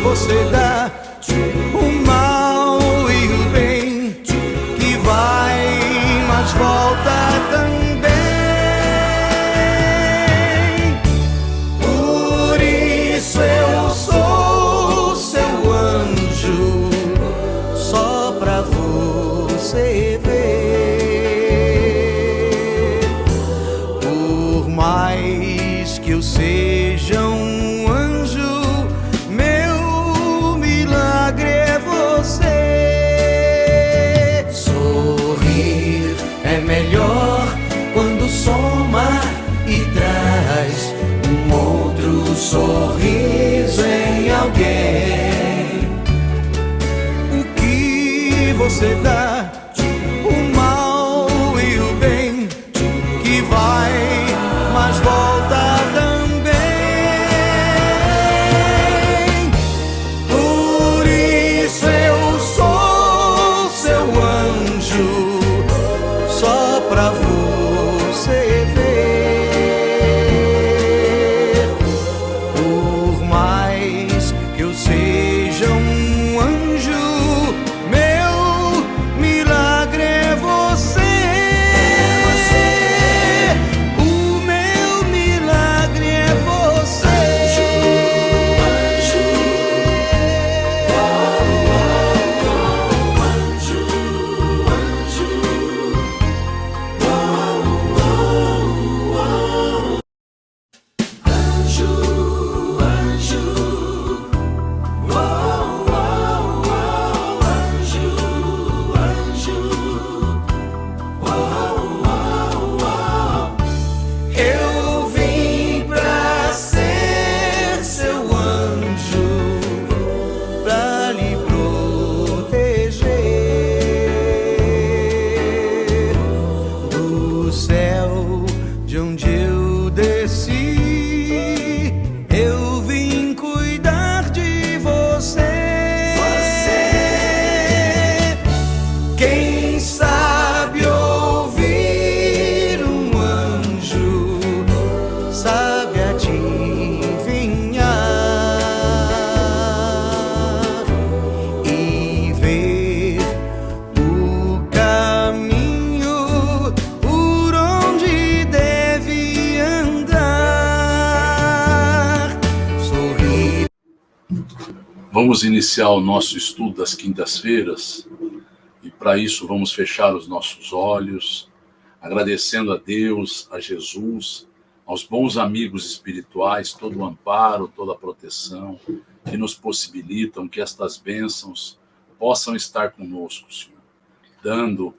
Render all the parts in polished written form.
você dá o mal e o bem que vai, mas volta também. Por isso eu sou seu anjo, só pra você ver. Por mais que eu seja um anjo, meu milagre é você. Sorrir é melhor quando soma e traz um outro sorriso em alguém. O que você dá, o mal e o bem que vai, mas volta também. Por isso eu sou seu anjo, só pra você ver. Por mais que eu seja um anjo, meu milagre é você. O meu milagre é você. Eu vim pra ser seu anjo, pra lhe proteger do céu de onde eu desci. Eu vim cuidar de você. Quem sabe ouvir um anjo, sabe adivinhar e ver o caminho por onde deve andar. Sorrir. Vamos iniciar o nosso estudo das quintas-feiras e para isso vamos fechar os nossos olhos, agradecendo a Deus, a Jesus, aos bons amigos espirituais, todo o amparo, toda a proteção que nos possibilitam que estas bênçãos possam estar conosco, Senhor, dando,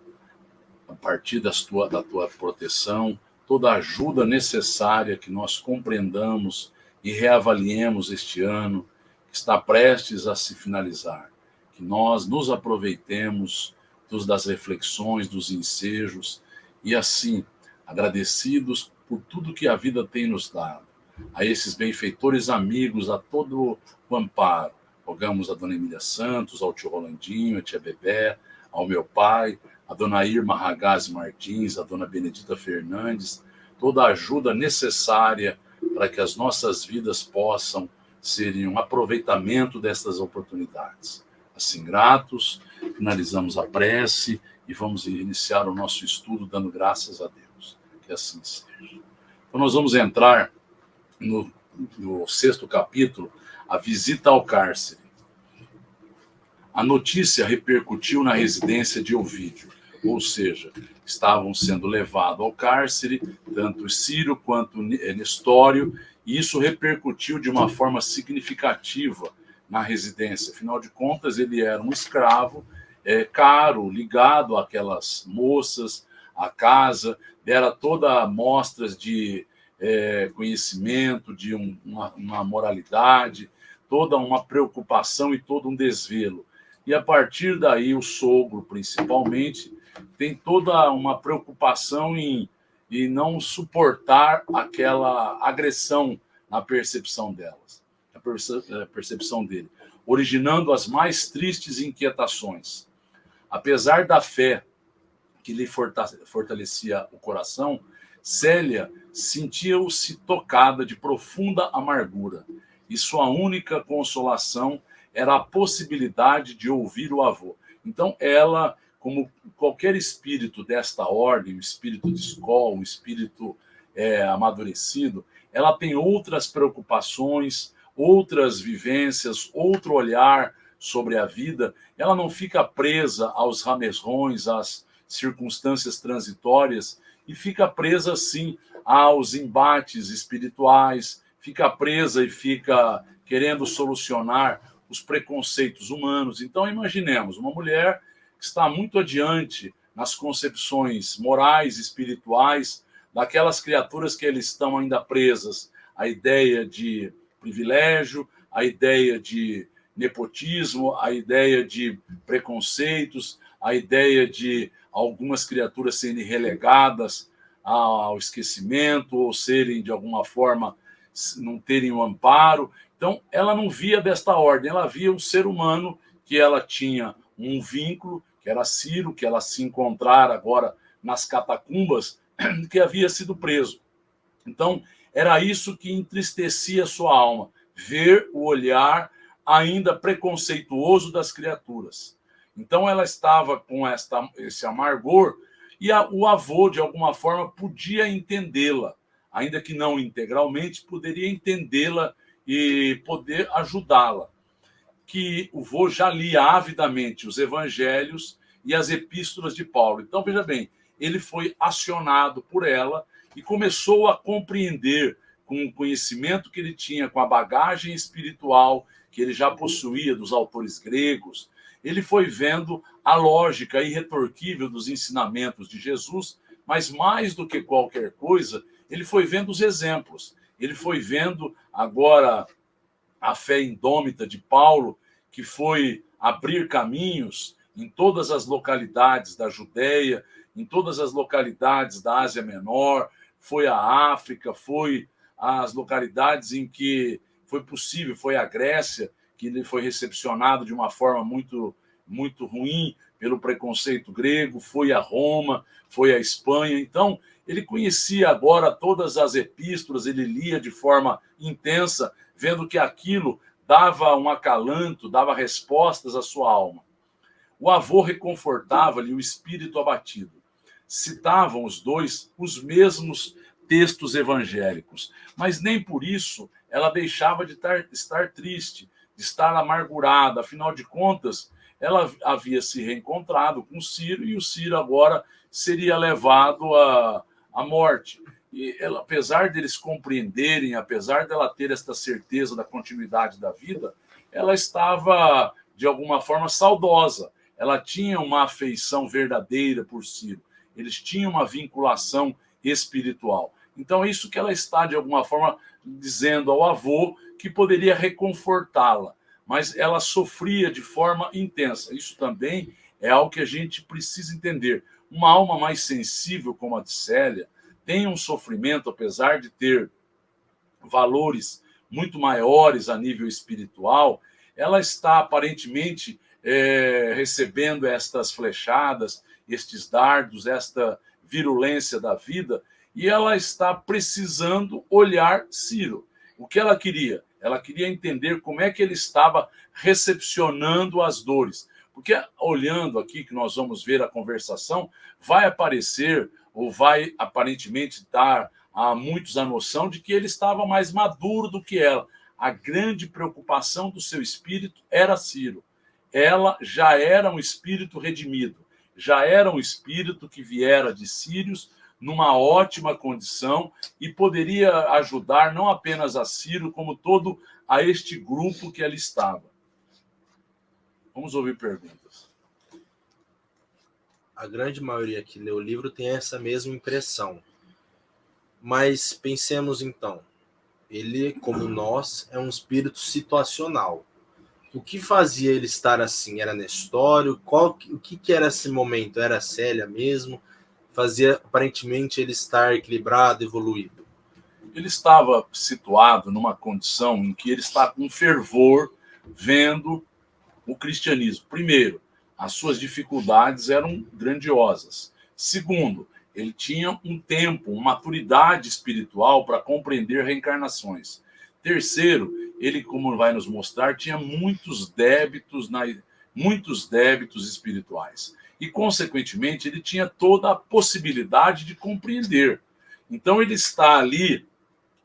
a partir da tua proteção, toda a ajuda necessária que nós compreendamos e reavaliemos este ano que está prestes a se finalizar. Que nós nos aproveitemos das reflexões, dos ensejos e assim, agradecidos por tudo que a vida tem nos dado. A esses benfeitores amigos, a todo o amparo. Rogamos a Dona Emília Santos, ao tio Rolandinho, a tia Bebé, ao meu pai, a Dona Irma Ragazzi Martins, a Dona Benedita Fernandes, toda a ajuda necessária para que as nossas vidas possam seria um aproveitamento destas oportunidades. Assim, gratos, finalizamos a prece e vamos iniciar o nosso estudo dando graças a Deus. Que assim seja. Então, nós vamos entrar no 6º capítulo, a visita ao cárcere. A notícia repercutiu na residência de Ovídio, ou seja, estavam sendo levados ao cárcere, tanto Ciro quanto Nestório, e isso repercutiu de uma forma significativa na residência. Afinal de contas, ele era um escravo caro, ligado àquelas moças, à casa, era toda amostras de conhecimento, de uma moralidade, toda uma preocupação e todo um desvelo. E a partir daí, o sogro, principalmente, tem toda uma preocupação em não suportar aquela agressão na percepção delas, a percepção dele, originando as mais tristes inquietações. Apesar da fé que lhe fortalecia o coração, Célia sentia-se tocada de profunda amargura, e sua única consolação era a possibilidade de ouvir o avô. Então, ela, como qualquer espírito desta ordem, um espírito de escola, um espírito amadurecido, ela tem outras preocupações, outras vivências, outro olhar sobre a vida. Ela não fica presa aos ramesrões, às circunstâncias transitórias, e fica presa, sim, aos embates espirituais, fica presa e fica querendo solucionar os preconceitos humanos. Então, imaginemos uma mulher que está muito adiante nas concepções morais, espirituais, daquelas criaturas que eles estão ainda presas à ideia de privilégio, à ideia de nepotismo, à ideia de preconceitos, à ideia de algumas criaturas serem relegadas ao esquecimento ou serem, de alguma forma, não terem o amparo. Então, ela não via desta ordem, ela via um ser humano que ela tinha um vínculo, que era Ciro, que ela se encontrara agora nas catacumbas, que havia sido preso. Então, era isso que entristecia sua alma, ver o olhar ainda preconceituoso das criaturas. Então, ela estava com esse amargor e o avô, de alguma forma, podia entendê-la, ainda que não integralmente, poderia entendê-la e poder ajudá-la. Que o vô já lia avidamente os evangelhos e as epístolas de Paulo. Então, veja bem, ele foi acionado por ela e começou a compreender, com o conhecimento que ele tinha, com a bagagem espiritual que ele já possuía dos autores gregos, ele foi vendo a lógica irretorquível dos ensinamentos de Jesus, mas mais do que qualquer coisa, ele foi vendo os exemplos. Ele foi vendo agora a fé indômita de Paulo, que foi abrir caminhos em todas as localidades da Judéia, em todas as localidades da Ásia Menor, foi a África, foi as localidades em que foi possível, foi a Grécia, que ele foi recepcionado de uma forma muito, muito ruim pelo preconceito grego, foi a Roma, foi a Espanha. Então, ele conhecia agora todas as epístolas, ele lia de forma intensa, vendo que aquilo dava um acalanto, dava respostas à sua alma. O avô reconfortava-lhe o espírito abatido. Citavam os dois os mesmos textos evangélicos, mas nem por isso ela deixava de estar triste, de estar amargurada. Afinal de contas, ela havia se reencontrado com Ciro e o Ciro agora seria levado à morte. E ela, apesar deles compreenderem, apesar dela ter esta certeza da continuidade da vida, ela estava, de alguma forma, saudosa. Ela tinha uma afeição verdadeira por Ciro. Eles tinham uma vinculação espiritual. Então, é isso que ela está, de alguma forma, dizendo ao avô, que poderia reconfortá-la. Mas ela sofria de forma intensa. Isso também é algo que a gente precisa entender. Uma alma mais sensível, como a de Célia, tem um sofrimento, apesar de ter valores muito maiores a nível espiritual, ela está aparentemente recebendo estas flechadas, estes dardos, esta virulência da vida, e ela está precisando olhar Ciro. O que ela queria? Ela queria entender como é que ele estava recepcionando as dores. Porque olhando aqui, que nós vamos ver a conversação, vai aparecer, ou vai aparentemente dar a muitos a noção de que ele estava mais maduro do que ela. A grande preocupação do seu espírito era Ciro. Ela já era um espírito redimido, já era um espírito que viera de Sírios numa ótima condição e poderia ajudar não apenas a Ciro, como todo a este grupo que ali estava. Vamos ouvir perguntas. A grande maioria que lê o livro tem essa mesma impressão. Mas pensemos então, ele, como nós, é um espírito situacional. O que fazia ele estar assim? Era Nestório? O que era esse momento? Era a Célia mesmo? Fazia aparentemente ele estar equilibrado, evoluído? Ele estava situado numa condição em que ele está com fervor vendo o cristianismo. Primeiro, as suas dificuldades eram grandiosas. Segundo, ele tinha um tempo, uma maturidade espiritual para compreender reencarnações. Terceiro, ele, como vai nos mostrar, tinha muitos débitos espirituais. E, consequentemente, ele tinha toda a possibilidade de compreender. Então, ele está ali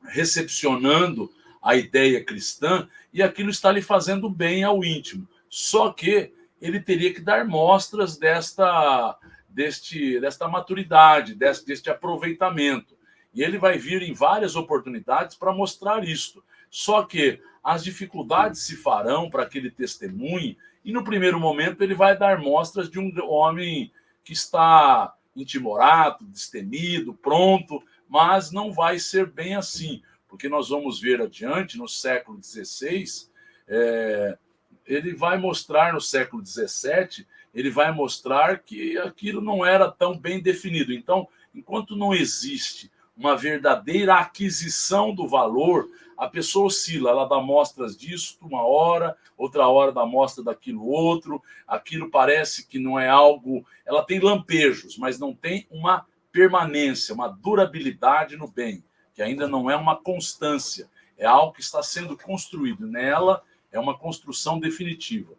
recepcionando a ideia cristã e aquilo está lhe fazendo bem ao íntimo. Só que ele teria que dar mostras desta maturidade, deste aproveitamento. E ele vai vir em várias oportunidades para mostrar isto. Só que as dificuldades se farão para que ele testemunhe, e no primeiro momento ele vai dar mostras de um homem que está intimorado, destemido, pronto, mas não vai ser bem assim, porque nós vamos ver adiante, no século XVI, ele vai mostrar no século XVII, ele vai mostrar que aquilo não era tão bem definido. Então, enquanto não existe uma verdadeira aquisição do valor, a pessoa oscila, ela dá mostras disso uma hora, outra hora dá mostra daquilo outro, aquilo parece que não é algo... Ela tem lampejos, mas não tem uma permanência, uma durabilidade no bem, que ainda não é uma constância, é algo que está sendo construído. Nela é uma construção definitiva.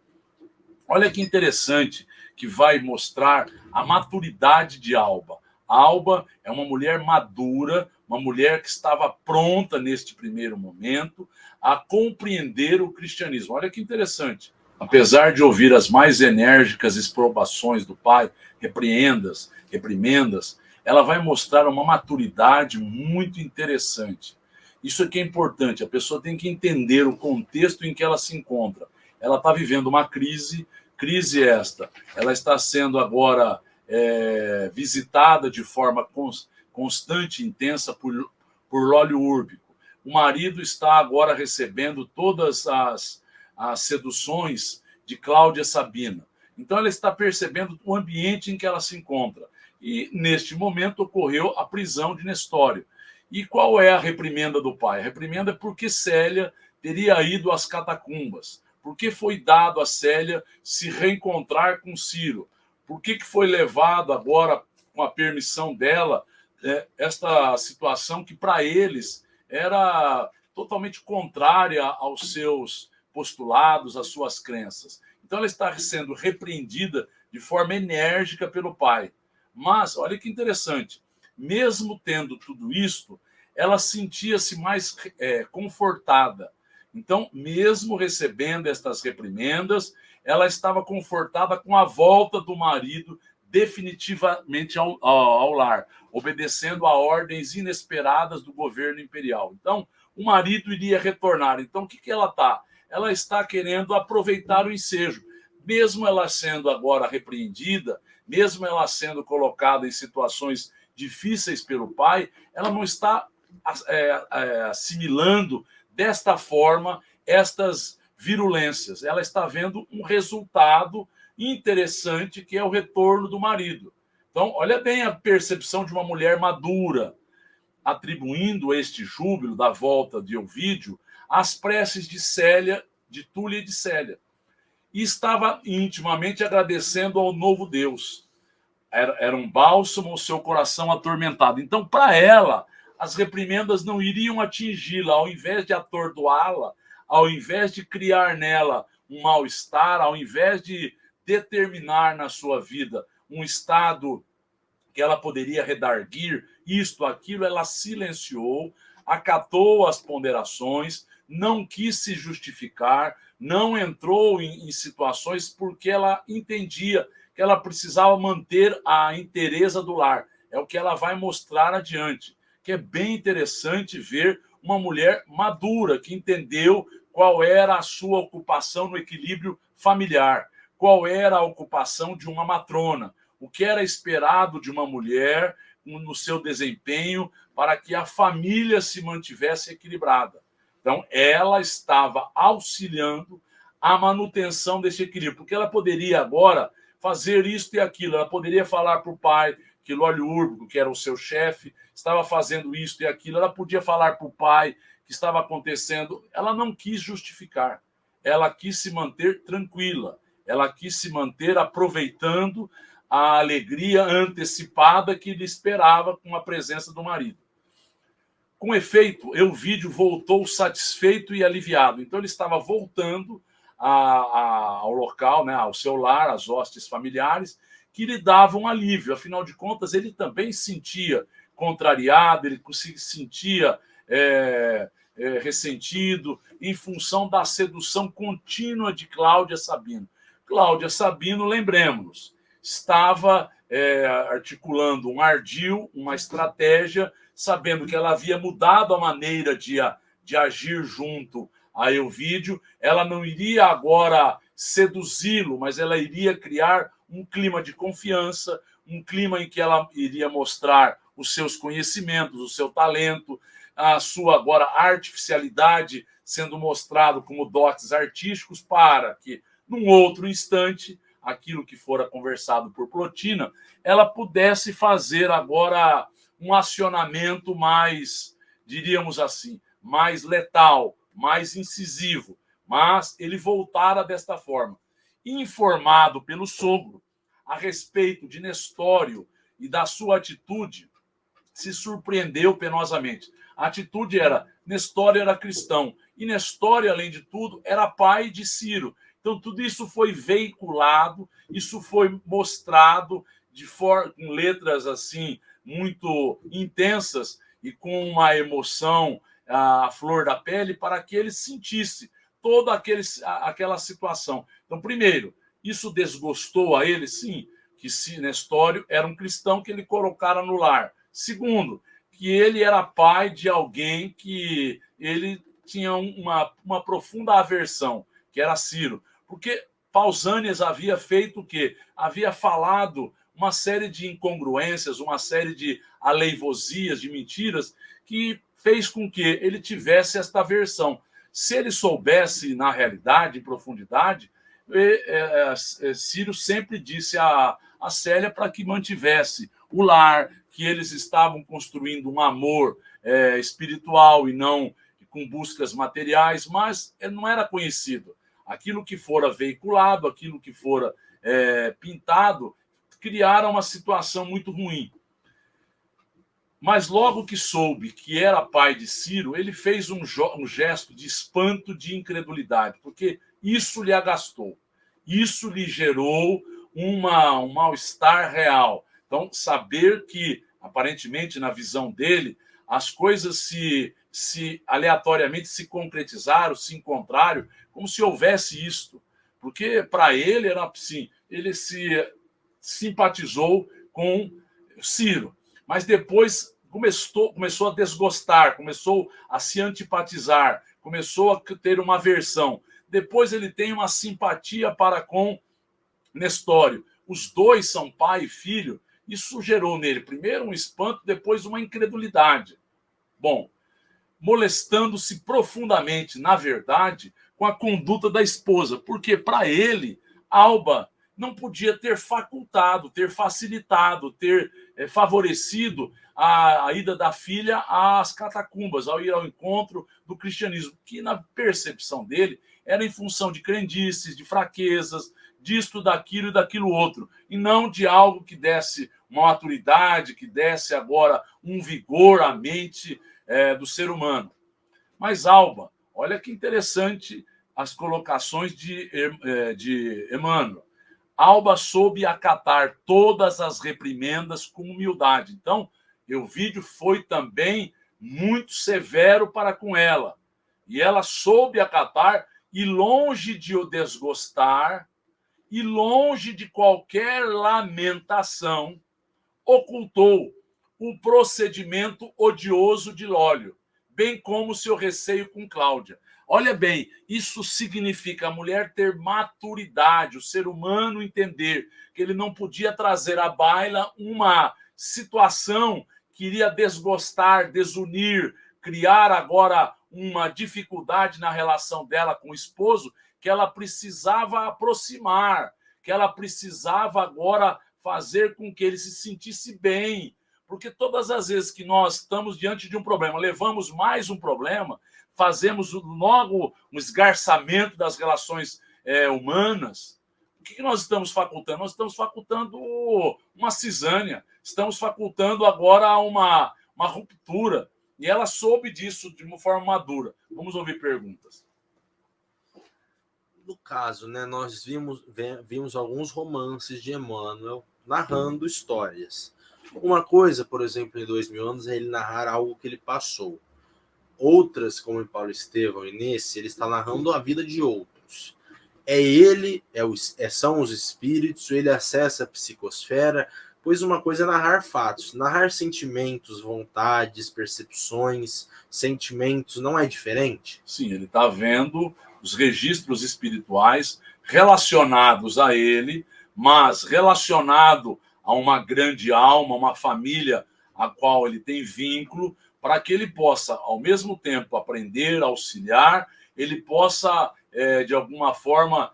Olha que interessante que vai mostrar a maturidade de Alba. Alba é uma mulher madura, uma mulher que estava pronta neste primeiro momento a compreender o cristianismo. Olha que interessante. Apesar de ouvir as mais enérgicas exprobações do pai, reprimendas, ela vai mostrar uma maturidade muito interessante. Isso aqui é importante, a pessoa tem que entender o contexto em que ela se encontra. Ela está vivendo uma crise esta, ela está sendo agora visitada de forma constante e intensa por Lólio Úrbico. O marido está agora recebendo todas as seduções de Cláudia Sabina. Então ela está percebendo o ambiente em que ela se encontra. E neste momento ocorreu a prisão de Nestório. E qual é a reprimenda do pai? A reprimenda é porque Célia teria ido às catacumbas. Por que foi dado a Célia se reencontrar com Ciro? Por que foi levado agora, com a permissão dela, esta situação que para eles era totalmente contrária aos seus postulados, às suas crenças? Então ela está sendo repreendida de forma enérgica pelo pai. Mas, olha que interessante, mesmo tendo tudo isto, ela sentia-se mais confortada. Então, mesmo recebendo estas reprimendas, ela estava confortada com a volta do marido definitivamente ao lar, obedecendo a ordens inesperadas do governo imperial. Então, o marido iria retornar. Então, o que ela está? Ela está querendo aproveitar o ensejo. Mesmo ela sendo agora repreendida, mesmo ela sendo colocada em situações difíceis pelo pai, ela não está assimilando desta forma estas virulências. Ela está vendo um resultado interessante, que é o retorno do marido. Então, olha bem a percepção de uma mulher madura, atribuindo este júbilo da volta de Ovídio às preces de Célia, de Túlia e de Célia. E estava intimamente agradecendo ao novo Deus. Era um bálsamo ao seu coração atormentado. Então, para ela, as reprimendas não iriam atingi-la. Ao invés de atordoá-la, ao invés de criar nela um mal-estar, ao invés de determinar na sua vida um estado que ela poderia redarguir, isto, aquilo, ela silenciou, acatou as ponderações, não quis se justificar, não entrou em situações porque ela entendia que ela precisava manter a inteireza do lar. É o que ela vai mostrar adiante, que é bem interessante ver uma mulher madura, que entendeu qual era a sua ocupação no equilíbrio familiar, qual era a ocupação de uma matrona, o que era esperado de uma mulher no seu desempenho para que a família se mantivesse equilibrada. Então, ela estava auxiliando a manutenção desse equilíbrio, porque ela poderia agora fazer isso e aquilo, ela poderia falar para o pai que Lólio Úrbico, que era o seu chefe, estava fazendo isso e aquilo, ela podia falar para o pai que estava acontecendo, ela não quis justificar, ela quis se manter tranquila, ela quis se manter aproveitando a alegria antecipada que lhe esperava com a presença do marido. Com efeito, Elvídio voltou satisfeito e aliviado. Então, ele estava voltando ao local, né, ao seu lar, às hostes familiares, que lhe davam alívio. Afinal de contas, ele também se sentia contrariado, ele se sentia ressentido em função da sedução contínua de Cláudia Sabino. Cláudia Sabino, lembremos-nos, estava articulando um ardil, uma estratégia, sabendo que ela havia mudado a maneira de agir junto a Elvídio. Ela não iria agora seduzi-lo, mas ela iria criar um clima de confiança, um clima em que ela iria mostrar os seus conhecimentos, o seu talento, a sua agora artificialidade sendo mostrado como dotes artísticos, para que, num outro instante, aquilo que fora conversado por Plotina, ela pudesse fazer agora um acionamento mais, diríamos assim, mais letal, mais incisivo. Mas ele voltara desta forma. Informado pelo sogro a respeito de Nestório e da sua atitude, se surpreendeu penosamente. A atitude era, Nestório era cristão, e Nestório, além de tudo, era pai de Ciro. Então, tudo isso foi veiculado, isso foi mostrado com letras assim muito intensas e com uma emoção à flor da pele, para que ele sentisse toda aquela situação. Então, primeiro, isso desgostou a ele, sim, que Nestório era um cristão que ele colocara no lar. Segundo, que ele era pai de alguém que ele tinha uma profunda aversão, que era Ciro. Porque Pausanias havia feito o quê? Havia falado uma série de incongruências, uma série de aleivosias, de mentiras, que fez com que ele tivesse esta aversão. Se ele soubesse, na realidade, em profundidade, Ciro sempre disse a Célia para que mantivesse o lar, que eles estavam construindo um amor espiritual e não com buscas materiais, mas não era conhecido. Aquilo que fora veiculado, aquilo que fora pintado, criaram uma situação muito ruim. Mas logo que soube que era pai de Ciro, ele fez um gesto de espanto, de incredulidade, porque isso lhe agastou, isso lhe gerou um mal-estar real. Então, saber que, aparentemente, na visão dele, as coisas se aleatoriamente se concretizaram, se encontraram, como se houvesse isto. Porque, para ele, era assim, ele se simpatizou com Ciro, mas depois começou a desgostar, começou a se antipatizar, começou a ter uma aversão. Depois ele tem uma simpatia para com Nestório. Os dois são pai e filho. Isso gerou nele, primeiro, um espanto, depois uma incredulidade. Bom, molestando-se profundamente, na verdade, com a conduta da esposa, porque, para ele, Alba não podia ter facultado, ter facilitado, ter favorecido a ida da filha às catacumbas, ao ir ao encontro do cristianismo, que, na percepção dele, era em função de crendices, de fraquezas, disto, daquilo e daquilo outro, e não de algo que desse uma maturidade, que desse agora um vigor à mente do ser humano. Mas Alba, Olha que interessante as colocações de Emmanuel. Alba soube acatar todas as reprimendas com humildade. Então, Euvídio foi também muito severo para com ela. E ela soube acatar, e longe de o desgostar, e longe de qualquer lamentação, ocultou o procedimento odioso de Lólio, bem como seu receio com Cláudia. Olha bem, isso significa a mulher ter maturidade, o ser humano entender que ele não podia trazer à baila uma situação que iria desgostar, desunir, criar agora uma dificuldade na relação dela com o esposo, que ela precisava aproximar, que ela precisava agora fazer com que ele se sentisse bem. Porque todas as vezes que nós estamos diante de um problema, levamos mais um problema, fazemos logo um esgarçamento das relações humanas, o que nós estamos facultando? Nós estamos facultando uma cisânia, estamos facultando agora uma ruptura. E ela soube disso de uma forma madura. Vamos ouvir perguntas. No caso, né, nós vimos alguns romances de Emmanuel narrando histórias. Uma coisa, por exemplo, em 2000 anos, é ele narrar algo que ele passou. Outras, como em Paulo Estevão e nesse, ele está narrando a vida de outros. São os espíritos, ele acessa a psicosfera, pois uma coisa é narrar fatos, narrar sentimentos, vontades, percepções, sentimentos, não é diferente? Sim, ele está vendo os registros espirituais relacionados a ele, mas relacionado a uma grande alma, uma família a qual ele tem vínculo, para que ele possa, ao mesmo tempo, aprender, auxiliar, ele possa, de alguma forma,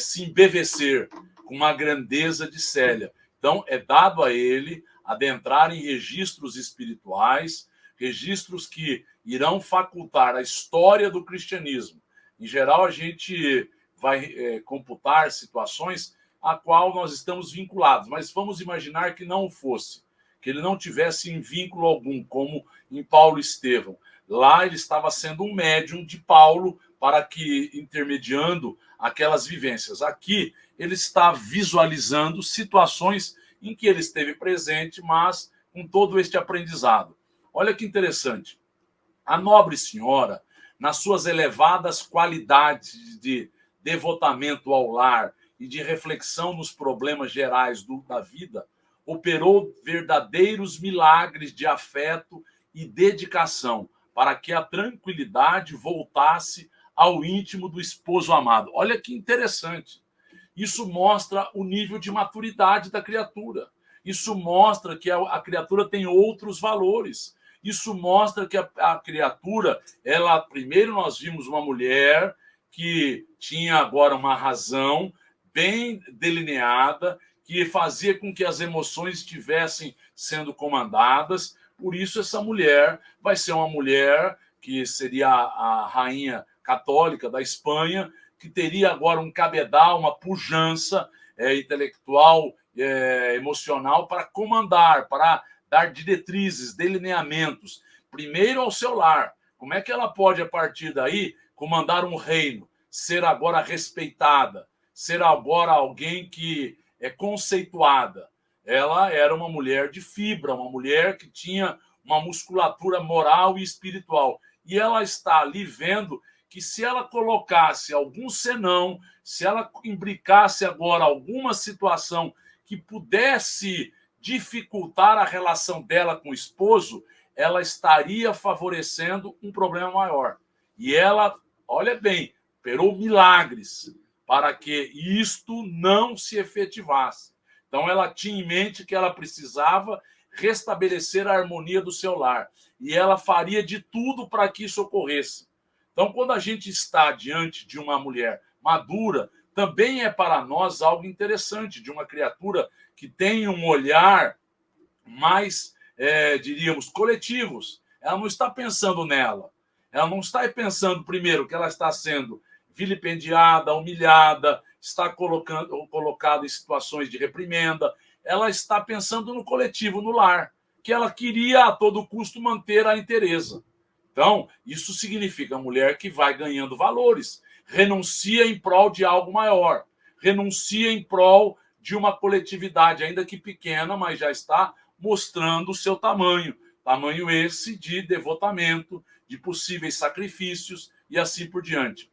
se embevecer com uma grandeza de Célia. Então, é dado a ele adentrar em registros espirituais, registros que irão facultar a história do cristianismo. Em geral, a gente vai computar situações a qual nós estamos vinculados, mas vamos imaginar que não fosse, que ele não tivesse em vínculo algum, como em Paulo Estevão. Lá ele estava sendo um médium de Paulo para que, intermediando aquelas vivências. Aqui ele está visualizando situações em que ele esteve presente, mas com todo este aprendizado. Olha que interessante. A nobre senhora, nas suas elevadas qualidades de devotamento ao lar e de reflexão nos problemas gerais da vida, operou verdadeiros milagres de afeto e dedicação para que a tranquilidade voltasse ao íntimo do esposo amado. Olha que interessante. Isso mostra o nível de maturidade da criatura. Isso mostra que a criatura tem outros valores. Isso mostra que a criatura, primeiro nós vimos uma mulher que tinha agora uma razão bem delineada, que fazia com que as emoções estivessem sendo comandadas. Por isso, essa mulher vai ser uma mulher que seria a rainha católica da Espanha, que teria agora um cabedal, uma pujança intelectual, emocional para comandar, para dar diretrizes, delineamentos, primeiro ao seu lar. Como é que ela pode, a partir daí, comandar um reino, ser agora respeitada, ser agora alguém que é conceituada? Ela era uma mulher de fibra, uma mulher que tinha uma musculatura moral e espiritual. E ela está ali vendo que se ela colocasse algum senão, se ela imbricasse agora alguma situação que pudesse dificultar a relação dela com o esposo, ela estaria favorecendo um problema maior. E ela, olha bem, operou milagres para que isto não se efetivasse. Então, ela tinha em mente que ela precisava restabelecer a harmonia do seu lar. E ela faria de tudo para que isso ocorresse. Então, quando a gente está diante de uma mulher madura, também é para nós algo interessante, de uma criatura que tem um olhar mais, diríamos, coletivos. Ela não está pensando nela. Ela não está pensando, primeiro, que ela está sendo vilipendiada, humilhada, está colocada em situações de reprimenda. Ela está pensando no coletivo, no lar, que ela queria a todo custo manter a inteireza. Então, isso significa a mulher que vai ganhando valores, renuncia em prol de algo maior, renuncia em prol de uma coletividade, ainda que pequena, mas já está mostrando o seu tamanho. Tamanho esse de devotamento, de possíveis sacrifícios e assim por diante.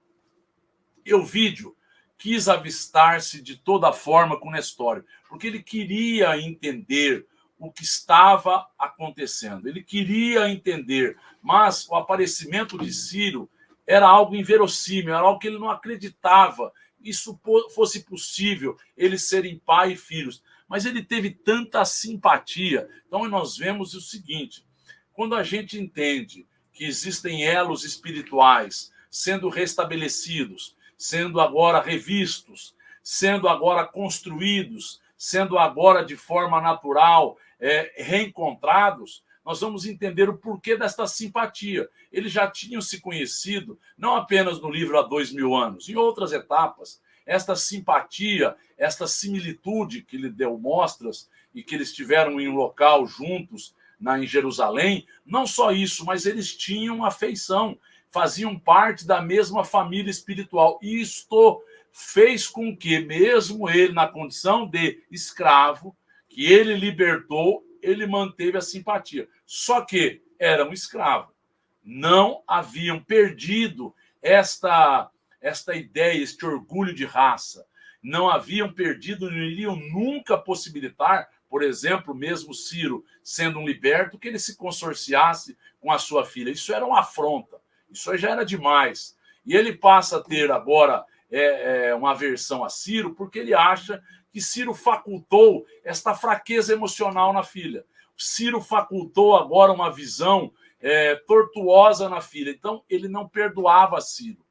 Ovídio quis avistar-se de toda forma com Nestório, porque ele queria entender o que estava acontecendo. Ele queria entender, mas o aparecimento de Ciro era algo inverossímil, era algo que ele não acreditava isso fosse possível, eles serem pai e filhos. Mas ele teve tanta simpatia. Então nós vemos o seguinte, quando a gente entende que existem elos espirituais sendo restabelecidos, sendo agora revistos, sendo agora construídos, sendo agora de forma natural reencontrados, nós vamos entender o porquê desta simpatia. Eles já tinham se conhecido, não apenas no livro há 2000 anos, em outras etapas. Esta simpatia, esta similitude que lhe deu mostras e que eles tiveram em um local juntos em Jerusalém, não só isso, mas eles tinham afeição, faziam parte da mesma família espiritual. E isto fez com que, mesmo ele na condição de escravo, que ele libertou, ele manteve a simpatia. Só que era um escravo. Não haviam perdido esta ideia, este orgulho de raça. Não haviam perdido, não iriam nunca possibilitar, por exemplo, mesmo Ciro sendo um liberto, que ele se consorciasse com a sua filha. Isso era uma afronta. Isso já era demais. E ele passa a ter agora uma aversão a Ciro, porque ele acha que Ciro facultou esta fraqueza emocional na filha. Ciro facultou agora uma visão tortuosa na filha. Então, ele não perdoava Ciro.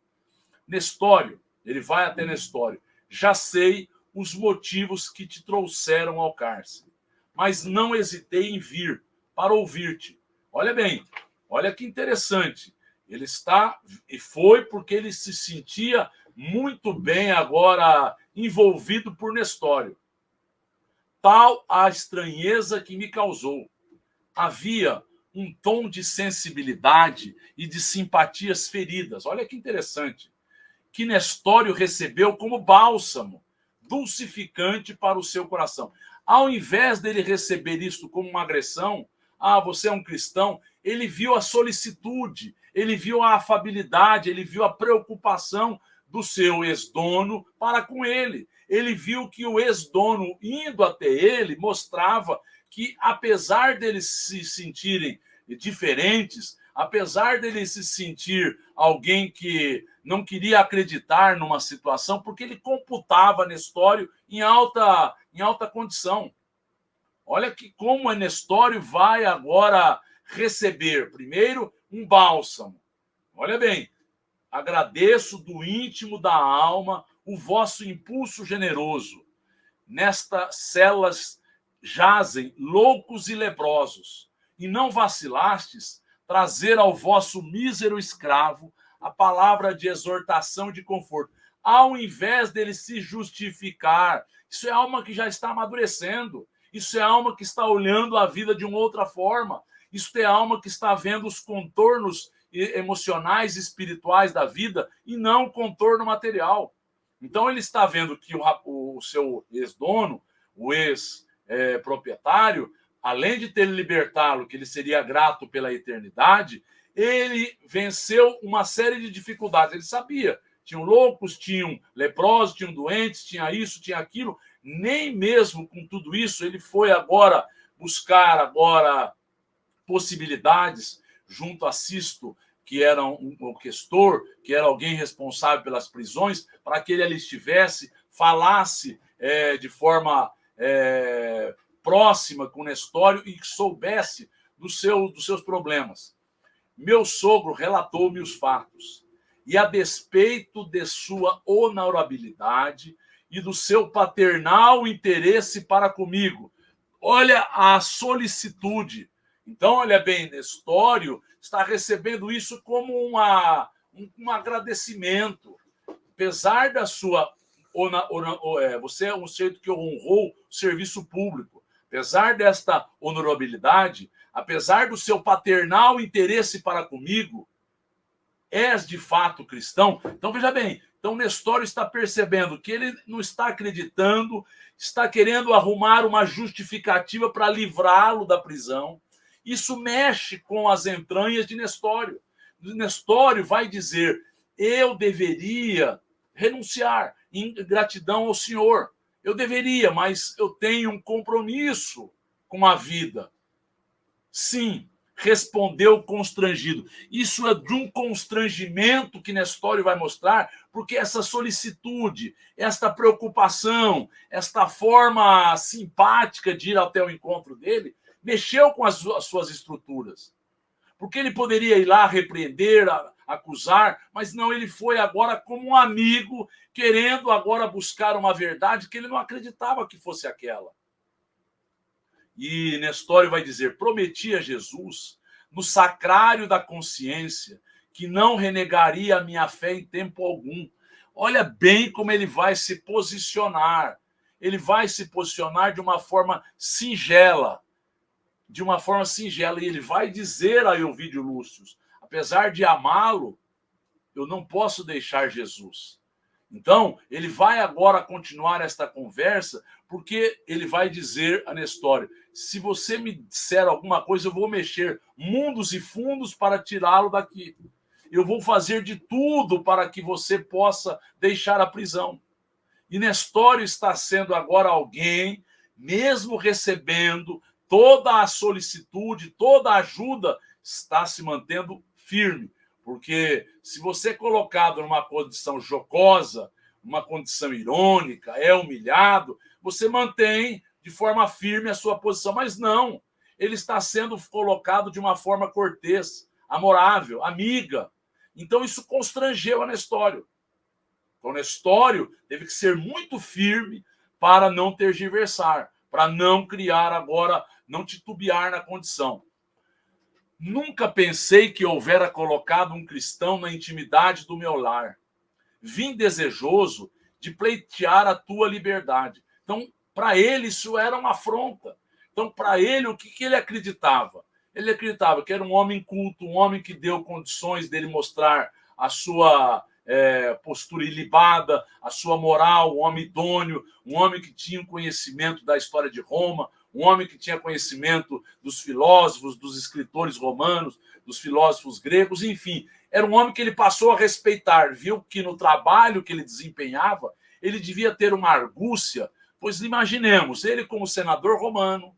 Nestório, ele vai até Nestório. Já sei os motivos que te trouxeram ao cárcere, mas não hesitei em vir para ouvir-te. Olha bem, olha que interessante. Ele foi porque ele se sentia muito bem agora envolvido por Nestório. Tal a estranheza que me causou. Havia um tom de sensibilidade e de simpatias feridas. Olha que interessante. Que Nestório recebeu como bálsamo, dulcificante para o seu coração. Ao invés dele receber isto como uma agressão, você é um cristão, ele viu a solicitude, ele viu a afabilidade, ele viu a preocupação do seu ex-dono para com ele. Ele viu que o ex-dono, indo até ele, mostrava que, apesar deles se sentirem diferentes, apesar dele se sentir alguém que não queria acreditar numa situação, porque ele computava Nestório em alta condição. Olha que como Nestório vai agora receber, primeiro, um bálsamo. Olha bem, agradeço do íntimo da alma o vosso impulso generoso. Nestas celas jazem loucos e leprosos, e não vacilastes trazer ao vosso mísero escravo a palavra de exortação e de conforto, ao invés dele se justificar. Isso é alma que já está amadurecendo, isso é alma que está olhando a vida de uma outra forma, isso é alma que está vendo os contornos emocionais e espirituais da vida e não o contorno material. Então ele está vendo que o seu ex-dono, o ex-proprietário, além de ter libertá-lo, que ele seria grato pela eternidade, ele venceu uma série de dificuldades. Ele sabia, tinham loucos, tinham leprosos, tinham doentes, tinha isso, tinha aquilo. Nem mesmo com tudo isso, ele foi agora buscar agora possibilidades junto a Sisto, que era um questor, que era alguém responsável pelas prisões, para que ele ali estivesse, falasse de forma próxima com Nestório e que soubesse dos seus problemas. Meu sogro relatou-me os fatos, e a despeito de sua honorabilidade e do seu paternal interesse para comigo, olha a solicitude. Então, olha bem, Nestório está recebendo isso como um agradecimento. Apesar da sua... Você é um sujeito que honrou o serviço público. Apesar desta honorabilidade, apesar do seu paternal interesse para comigo, és de fato cristão? Então, veja bem, então Nestório está percebendo que ele não está acreditando, está querendo arrumar uma justificativa para livrá-lo da prisão. Isso mexe com as entranhas de Nestório. Nestório vai dizer, eu deveria renunciar em gratidão ao Senhor. Eu deveria, mas eu tenho um compromisso com a vida. Sim, respondeu constrangido. Isso é de um constrangimento que Nestório vai mostrar, porque essa solicitude, esta preocupação, esta forma simpática de ir até o encontro dele, mexeu com as suas estruturas. Porque ele poderia ir lá repreender, acusar, mas não, ele foi agora como um amigo, querendo agora buscar uma verdade que ele não acreditava que fosse aquela. E Nestório vai dizer, prometi a Jesus, no sacrário da consciência, que não renegaria a minha fé em tempo algum. Olha bem como ele vai se posicionar. Ele vai se posicionar de uma forma singela. E ele vai dizer a Elvídio Lúcio, apesar de amá-lo, eu não posso deixar Jesus. Então, ele vai agora continuar esta conversa, porque ele vai dizer a Nestório, se você me disser alguma coisa, eu vou mexer mundos e fundos para tirá-lo daqui. Eu vou fazer de tudo para que você possa deixar a prisão. E Nestório está sendo agora alguém, mesmo recebendo toda a solicitude, toda a ajuda, está se mantendo firme. Porque se você é colocado numa condição jocosa, uma condição irônica, é humilhado, você mantém de forma firme a sua posição. Mas não, ele está sendo colocado de uma forma cortês, amorável, amiga. Então isso constrangeu a Nestório. Então Nestório teve que ser muito firme para não tergiversar, para não criar agora, não titubear na condição. Nunca pensei que houvera colocado um cristão na intimidade do meu lar. Vim desejoso de pleitear a tua liberdade. Então, para ele, isso era uma afronta. Então, para ele, o que ele acreditava? Ele acreditava que era um homem culto, um homem que deu condições dele mostrar a sua postura ilibada, a sua moral, um homem idôneo, um homem que tinha um conhecimento da história de Roma, um homem que tinha conhecimento dos filósofos, dos escritores romanos, dos filósofos gregos, enfim. Era um homem que ele passou a respeitar, viu que no trabalho que ele desempenhava, ele devia ter uma argúcia, pois imaginemos, ele como senador romano,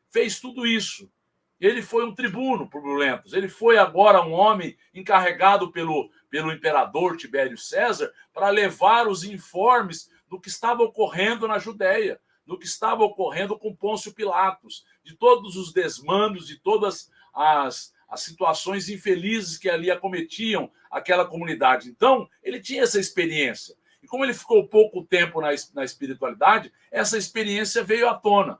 fez tudo isso. Ele foi um tribuno por Brulentos, ele foi agora um homem encarregado pelo imperador Tibério César para levar os informes do que estava ocorrendo na Judéia, do que estava ocorrendo com Pôncio Pilatos, de todos os desmandos, de todas as situações infelizes que ali acometiam aquela comunidade. Então, ele tinha essa experiência. E como ele ficou pouco tempo na espiritualidade, essa experiência veio à tona.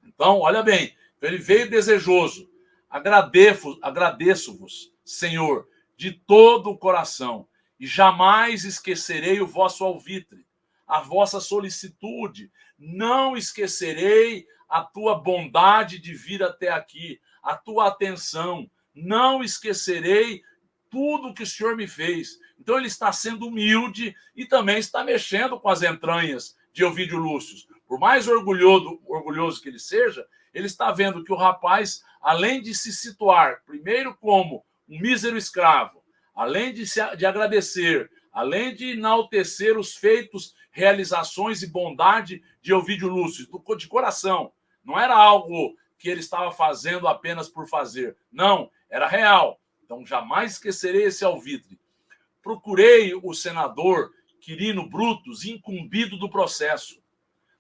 Então, olha bem, ele veio desejoso. Agradeço-vos, Senhor, de todo o coração, e jamais esquecerei o vosso alvitre, a vossa solicitude. Não esquecerei a tua bondade de vir até aqui, a tua atenção. Não esquecerei tudo que o Senhor me fez. Então ele está sendo humilde e também está mexendo com as entranhas de Elvídio Lúcio. Por mais orgulhoso que ele seja, ele está vendo que o rapaz, além de se situar primeiro como um mísero escravo, além de agradecer, além de enaltecer os feitos, realizações e bondade de Elvídio Lúcio, de coração. Não era algo que ele estava fazendo apenas por fazer. Não, era real. Então, jamais esquecerei esse alvitre. Procurei o senador Quirino Brutus incumbido do processo,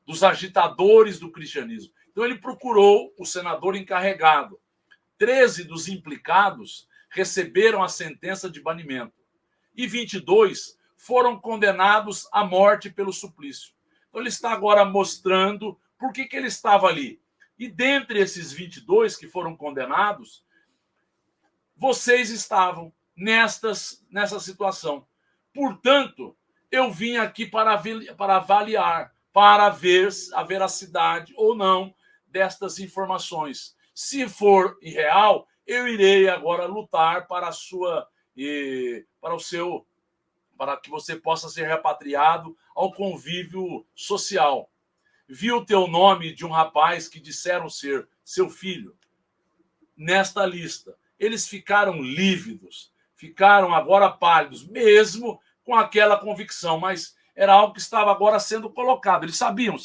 dos agitadores do cristianismo. Então, ele procurou o senador encarregado. 13 dos implicados receberam a sentença de banimento e 22 foram condenados à morte pelo suplício. Então, ele está agora mostrando por que ele estava ali. E dentre esses 22 que foram condenados, vocês estavam nessa situação. Portanto, eu vim aqui para avaliar, para ver a veracidade ou não destas informações. Se for irreal, eu irei agora lutar para para que você possa ser repatriado ao convívio social. Vi o teu nome de um rapaz que disseram ser seu filho nesta lista. Eles ficaram lívidos, ficaram agora pálidos, mesmo com aquela convicção, mas era algo que estava agora sendo colocado. Eles sabiam,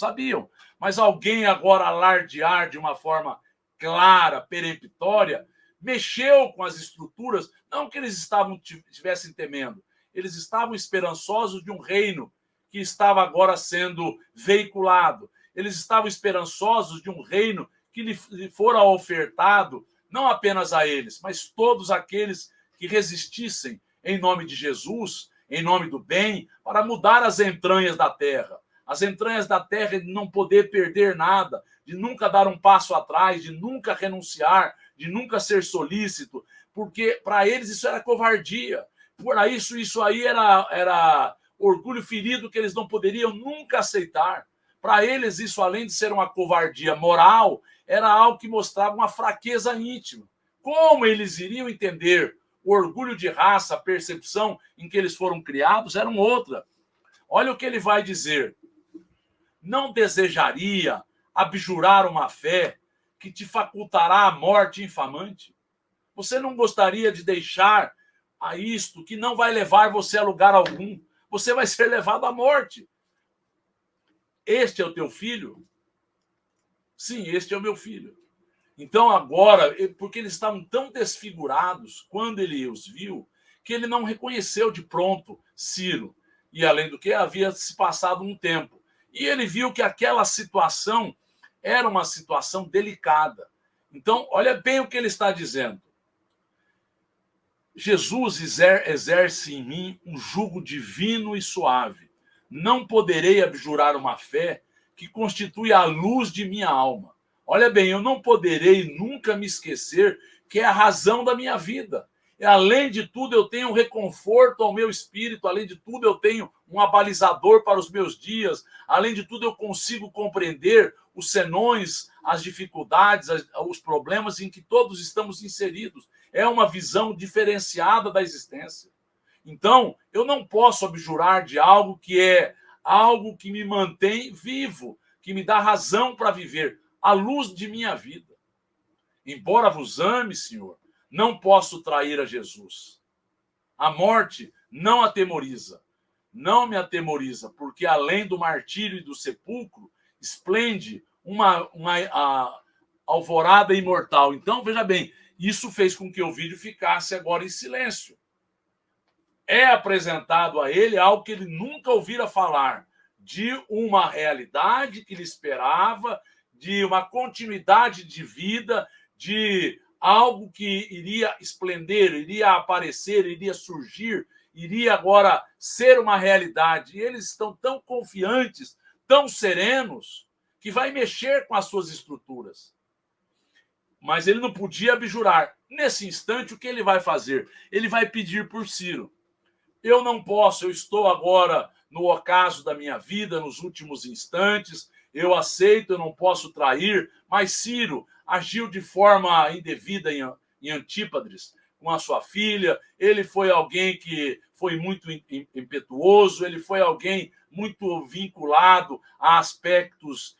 mas alguém agora alardear de uma forma clara, peremptória, mexeu com as estruturas, não que eles estivessem temendo, eles estavam esperançosos de um reino que estava agora sendo veiculado. Eles estavam esperançosos de um reino que lhe fora ofertado, não apenas a eles, mas todos aqueles que resistissem em nome de Jesus, em nome do bem, para mudar as entranhas da terra. As entranhas da terra de não poder perder nada, de nunca dar um passo atrás, de nunca renunciar, de nunca ser solícito, porque para eles isso era covardia. Para isso aí era orgulho ferido que eles não poderiam nunca aceitar. Para eles, isso, além de ser uma covardia moral, era algo que mostrava uma fraqueza íntima. Como eles iriam entender o orgulho de raça, a percepção em que eles foram criados, era outra. Olha o que ele vai dizer. Não desejaria abjurar uma fé que te facultará a morte infamante? Você não gostaria de deixar a isto que não vai levar você a lugar algum? Você vai ser levado à morte. Este é o teu filho? Sim, este é o meu filho. Então agora, porque eles estavam tão desfigurados quando ele os viu, que ele não reconheceu de pronto Ciro. E além do que, havia se passado um tempo. E ele viu que aquela situação era uma situação delicada. Então, olha bem o que ele está dizendo. Jesus exerce em mim um jugo divino e suave. Não poderei abjurar uma fé que constitui a luz de minha alma. Olha bem, eu não poderei nunca me esquecer que é a razão da minha vida. E, além de tudo, eu tenho um reconforto ao meu espírito. Além de tudo, eu tenho um abalizador para os meus dias. Além de tudo, eu consigo compreender os senões, as dificuldades, os problemas em que todos estamos inseridos. É uma visão diferenciada da existência. Então, eu não posso abjurar de algo que é algo que me mantém vivo, que me dá razão para viver, a luz de minha vida. Embora vos ame, Senhor, não posso trair a Jesus. A morte não atemoriza, não me atemoriza, porque além do martírio e do sepulcro, esplende uma alvorada imortal. Então, veja bem, isso fez com que o vídeo ficasse agora em silêncio. É apresentado a ele algo que ele nunca ouvira falar, de uma realidade que ele esperava, de uma continuidade de vida, de algo que iria esplender, iria aparecer, iria surgir, iria agora ser uma realidade. E eles estão tão confiantes, tão serenos, que vai mexer com as suas estruturas. Mas ele não podia abjurar. Nesse instante, o que ele vai fazer? Ele vai pedir por Ciro. Eu não posso, eu estou agora no ocaso da minha vida, nos últimos instantes, eu aceito, eu não posso trair, mas Ciro agiu de forma indevida em Antípatris com a sua filha, ele foi alguém que foi muito impetuoso, ele foi alguém muito vinculado a aspectos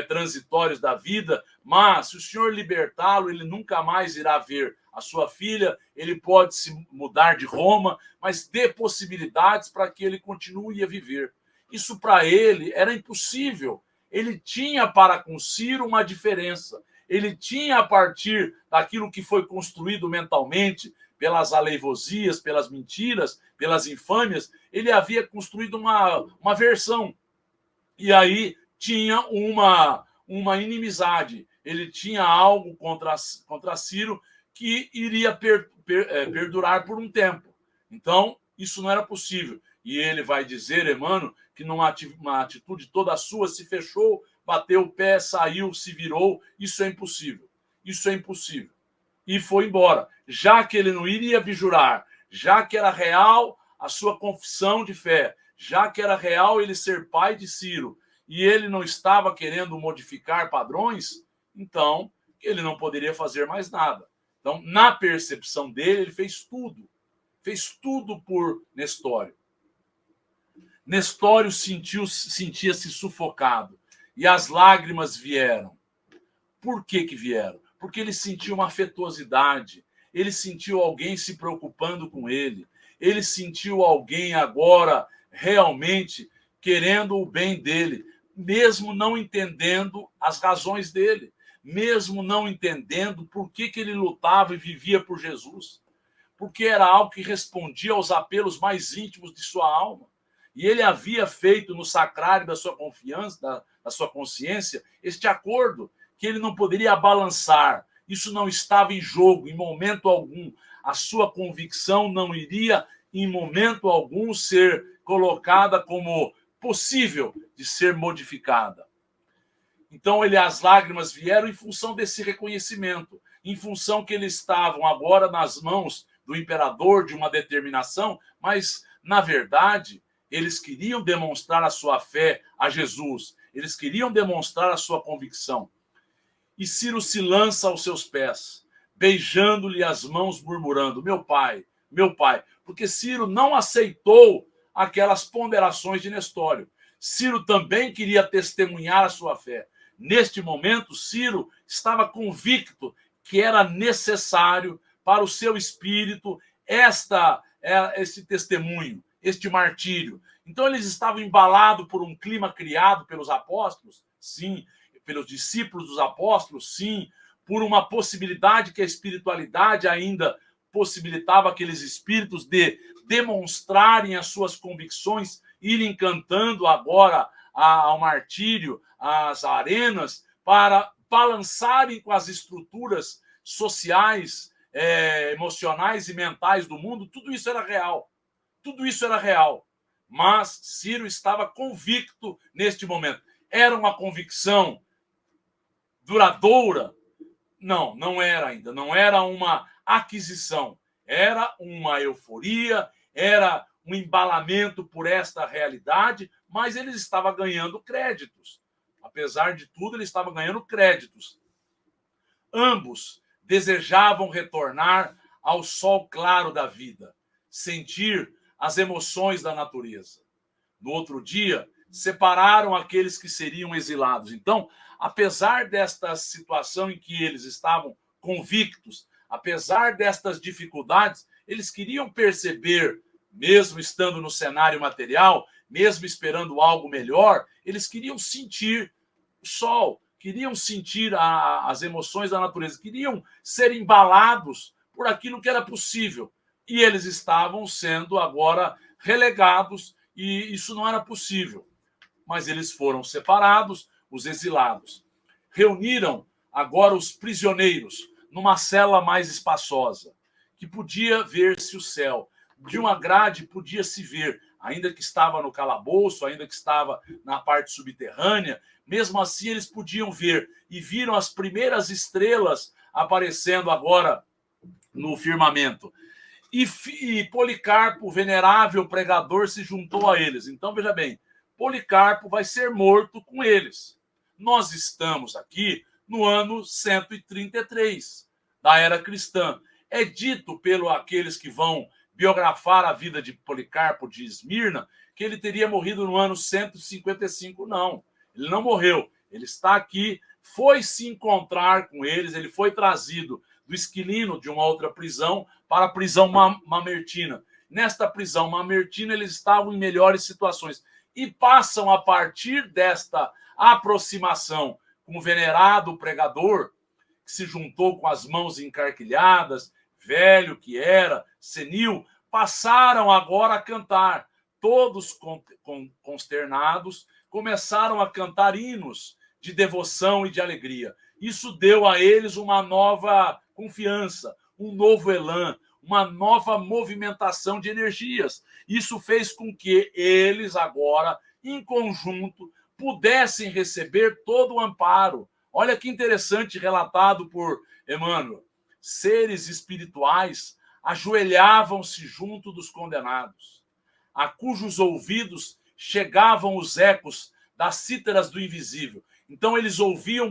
transitórios da vida, mas se o Senhor libertá-lo, ele nunca mais irá ver a sua filha, ele pode se mudar de Roma, mas dê possibilidades para que ele continue a viver. Isso para ele era impossível. Ele tinha para com Ciro uma diferença. Ele tinha, a partir daquilo que foi construído mentalmente, pelas aleivosias, pelas mentiras, pelas infâmias, ele havia construído uma versão. E aí tinha uma inimizade. Ele tinha algo contra Ciro que iria perdurar por um tempo. Então, isso não era possível. E ele vai dizer, Emmanuel, que numa atitude toda sua se fechou, bateu o pé, saiu, se virou. Isso é impossível. Isso é impossível. E foi embora. Já que ele não iria abjurar, já que era real a sua confissão de fé, já que era real ele ser pai de Ciro, e ele não estava querendo modificar padrões, então que ele não poderia fazer mais nada. Então, na percepção dele, ele fez tudo por Nestório. Nestório sentia-se sufocado e as lágrimas vieram. Por que vieram? Porque ele sentiu uma afetuosidade, ele sentiu alguém se preocupando com ele, ele sentiu alguém agora realmente querendo o bem dele, mesmo não entendendo as razões dele, mesmo não entendendo por que ele lutava e vivia por Jesus, porque era algo que respondia aos apelos mais íntimos de sua alma. E ele havia feito no sacrário da sua confiança, da sua consciência, este acordo, que ele não poderia balançar. Isso não estava em jogo, em momento algum. A sua convicção não iria, em momento algum, ser colocada como possível de ser modificada. Então, as lágrimas vieram em função desse reconhecimento, em função que eles estavam agora nas mãos do imperador de uma determinação, mas, na verdade, eles queriam demonstrar a sua fé a Jesus, eles queriam demonstrar a sua convicção. E Ciro se lança aos seus pés, beijando-lhe as mãos, murmurando: meu pai, porque Ciro não aceitou aquelas ponderações de Nestório. Ciro também queria testemunhar a sua fé. Neste momento, Ciro estava convicto que era necessário para o seu espírito este testemunho, este martírio. Então, eles estavam embalados por um clima criado pelos apóstolos, sim, pelos discípulos dos apóstolos, sim, por uma possibilidade que a espiritualidade ainda possibilitava aqueles espíritos de demonstrarem as suas convicções, irem cantando agora ao martírio, às arenas, para balançarem com as estruturas sociais, emocionais e mentais do mundo. Tudo isso era real. Tudo isso era real. Mas Ciro estava convicto neste momento. Era uma convicção duradoura? Não, não era ainda. Não era uma aquisição. Era uma euforia, era um embalamento por esta realidade, mas ele estava ganhando créditos. Apesar de tudo, ele estava ganhando créditos. Ambos desejavam retornar ao sol claro da vida, sentir as emoções da natureza. No outro dia, separaram aqueles que seriam exilados. Então, apesar desta situação em que eles estavam convictos, apesar destas dificuldades, eles queriam perceber, mesmo estando no cenário material, mesmo esperando algo melhor, eles queriam sentir o sol, queriam sentir as emoções da natureza, queriam ser embalados por aquilo que era possível. E eles estavam sendo agora relegados e isso não era possível. Mas eles foram separados, os exilados. Reuniram agora os prisioneiros numa cela mais espaçosa, que podia ver-se o céu. De uma grade podia-se ver, ainda que estava no calabouço, ainda que estava na parte subterrânea, mesmo assim eles podiam ver e viram as primeiras estrelas aparecendo agora no firmamento. E Policarpo, o venerável pregador, se juntou a eles. Então, veja bem, Policarpo vai ser morto com eles. Nós estamos aqui no ano 133 da era cristã. É dito pelos aqueles que vão biografar a vida de Policarpo de Esmirna que ele teria morrido no ano 155. Não, ele não morreu. Ele está aqui, foi se encontrar com eles, ele foi trazido do Esquilino, de uma outra prisão, para a prisão mamertina. Nesta prisão mamertina, eles estavam em melhores situações. E passam, a partir desta aproximação com o venerado pregador, que se juntou com as mãos encarquilhadas, velho que era, senil, passaram agora a cantar. Todos consternados, começaram a cantar hinos de devoção e de alegria. Isso deu a eles uma nova confiança, um novo elan, uma nova movimentação de energias. Isso fez com que eles agora, em conjunto, pudessem receber todo o amparo. Olha que interessante, relatado por Emmanuel. Seres espirituais ajoelhavam-se junto dos condenados, a cujos ouvidos chegavam os ecos das cítaras do invisível. Então eles ouviam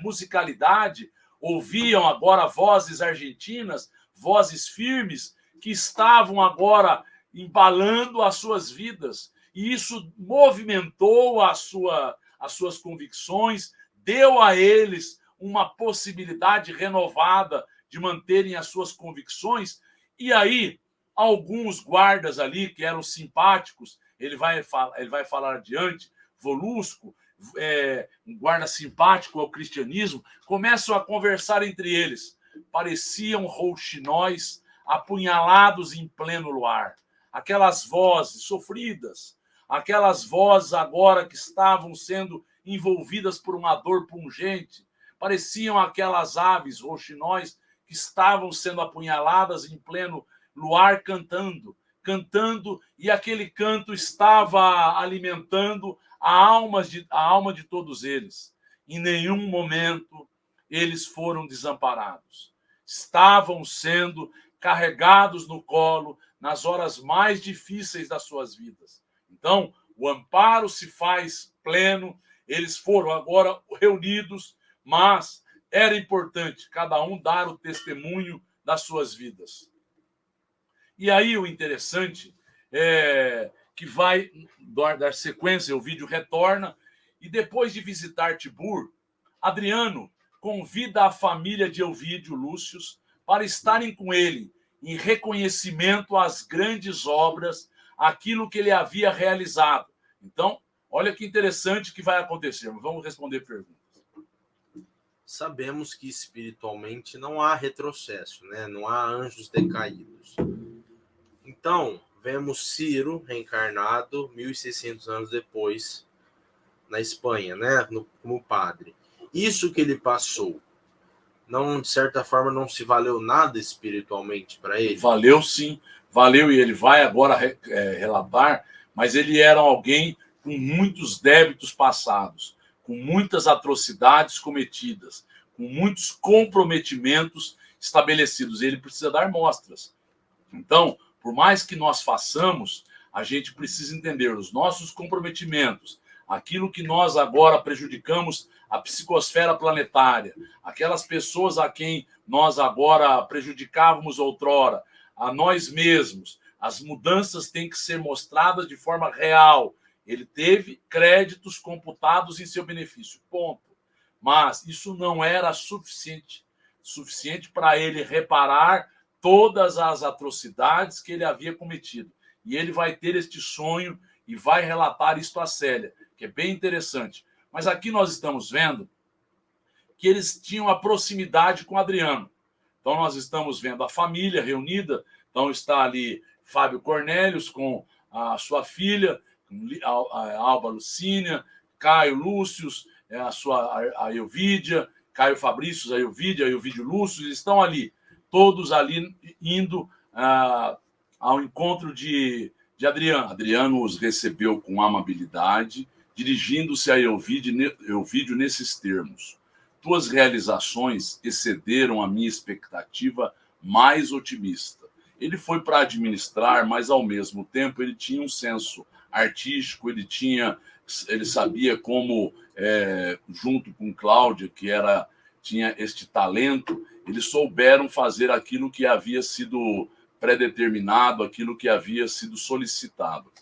musicalidade, ouviam agora vozes argentinas, vozes firmes, que estavam agora embalando as suas vidas. E isso movimentou as suas convicções, deu a eles uma possibilidade renovada de manterem as suas convicções. E aí, alguns guardas ali, que eram simpáticos, ele vai falar adiante, Volusco, um guarda simpático ao cristianismo, começam a conversar entre eles. Pareciam rouxinóis apunhalados em pleno luar. Aquelas vozes sofridas, aquelas vozes agora que estavam sendo envolvidas por uma dor pungente, pareciam aquelas aves rouxinóis que estavam sendo apunhaladas em pleno luar cantando, e aquele canto estava alimentando a alma de todos eles. Em nenhum momento eles foram desamparados. Estavam sendo carregados no colo nas horas mais difíceis das suas vidas. Então, o amparo se faz pleno, eles foram agora reunidos, mas era importante cada um dar o testemunho das suas vidas. E aí o interessante é que vai dar sequência, o vídeo retorna, e depois de visitar Tibur, Adriano convida a família de Elvídio Lúcio para estarem com ele em reconhecimento às grandes obras, aquilo que ele havia realizado. Então, olha que interessante que vai acontecer. Vamos responder perguntas. Sabemos que espiritualmente não há retrocesso, né? Não há anjos decaídos. Então, vemos Ciro reencarnado 1.600 anos depois na Espanha, né? Como padre. Isso que ele passou, não, de certa forma, não se valeu nada espiritualmente para ele? Valeu sim, valeu, e ele vai agora relatar, mas ele era alguém com muitos débitos passados, com muitas atrocidades cometidas, com muitos comprometimentos estabelecidos. Ele precisa dar mostras. Então, por mais que nós façamos, a gente precisa entender os nossos comprometimentos, aquilo que nós agora prejudicamos a psicosfera planetária, aquelas pessoas a quem nós agora prejudicávamos outrora, a nós mesmos. As mudanças têm que ser mostradas de forma real. Ele teve créditos computados em seu benefício, ponto. Mas isso não era suficiente para ele reparar todas as atrocidades que ele havia cometido. E ele vai ter este sonho e vai relatar isto a Célia, que é bem interessante. Mas aqui nós estamos vendo que eles tinham a proximidade com Adriano. Então nós estamos vendo a família reunida. Então está ali Fábio Cornélios com a sua filha, a Alba Lucínia, Caio Lúcius, a Elvídia, Caio Fabrícios, a Elvídio Lúcio, eles estão ali, todos ali indo ao encontro de Adriano. Adriano os recebeu com amabilidade, dirigindo-se a Elvídio nesses termos: tuas realizações excederam a minha expectativa mais otimista. Ele foi para administrar, mas ao mesmo tempo ele tinha um senso artístico, ele sabia como, junto com Cláudia, que tinha este talento, eles souberam fazer aquilo que havia sido predeterminado, aquilo que havia sido solicitado.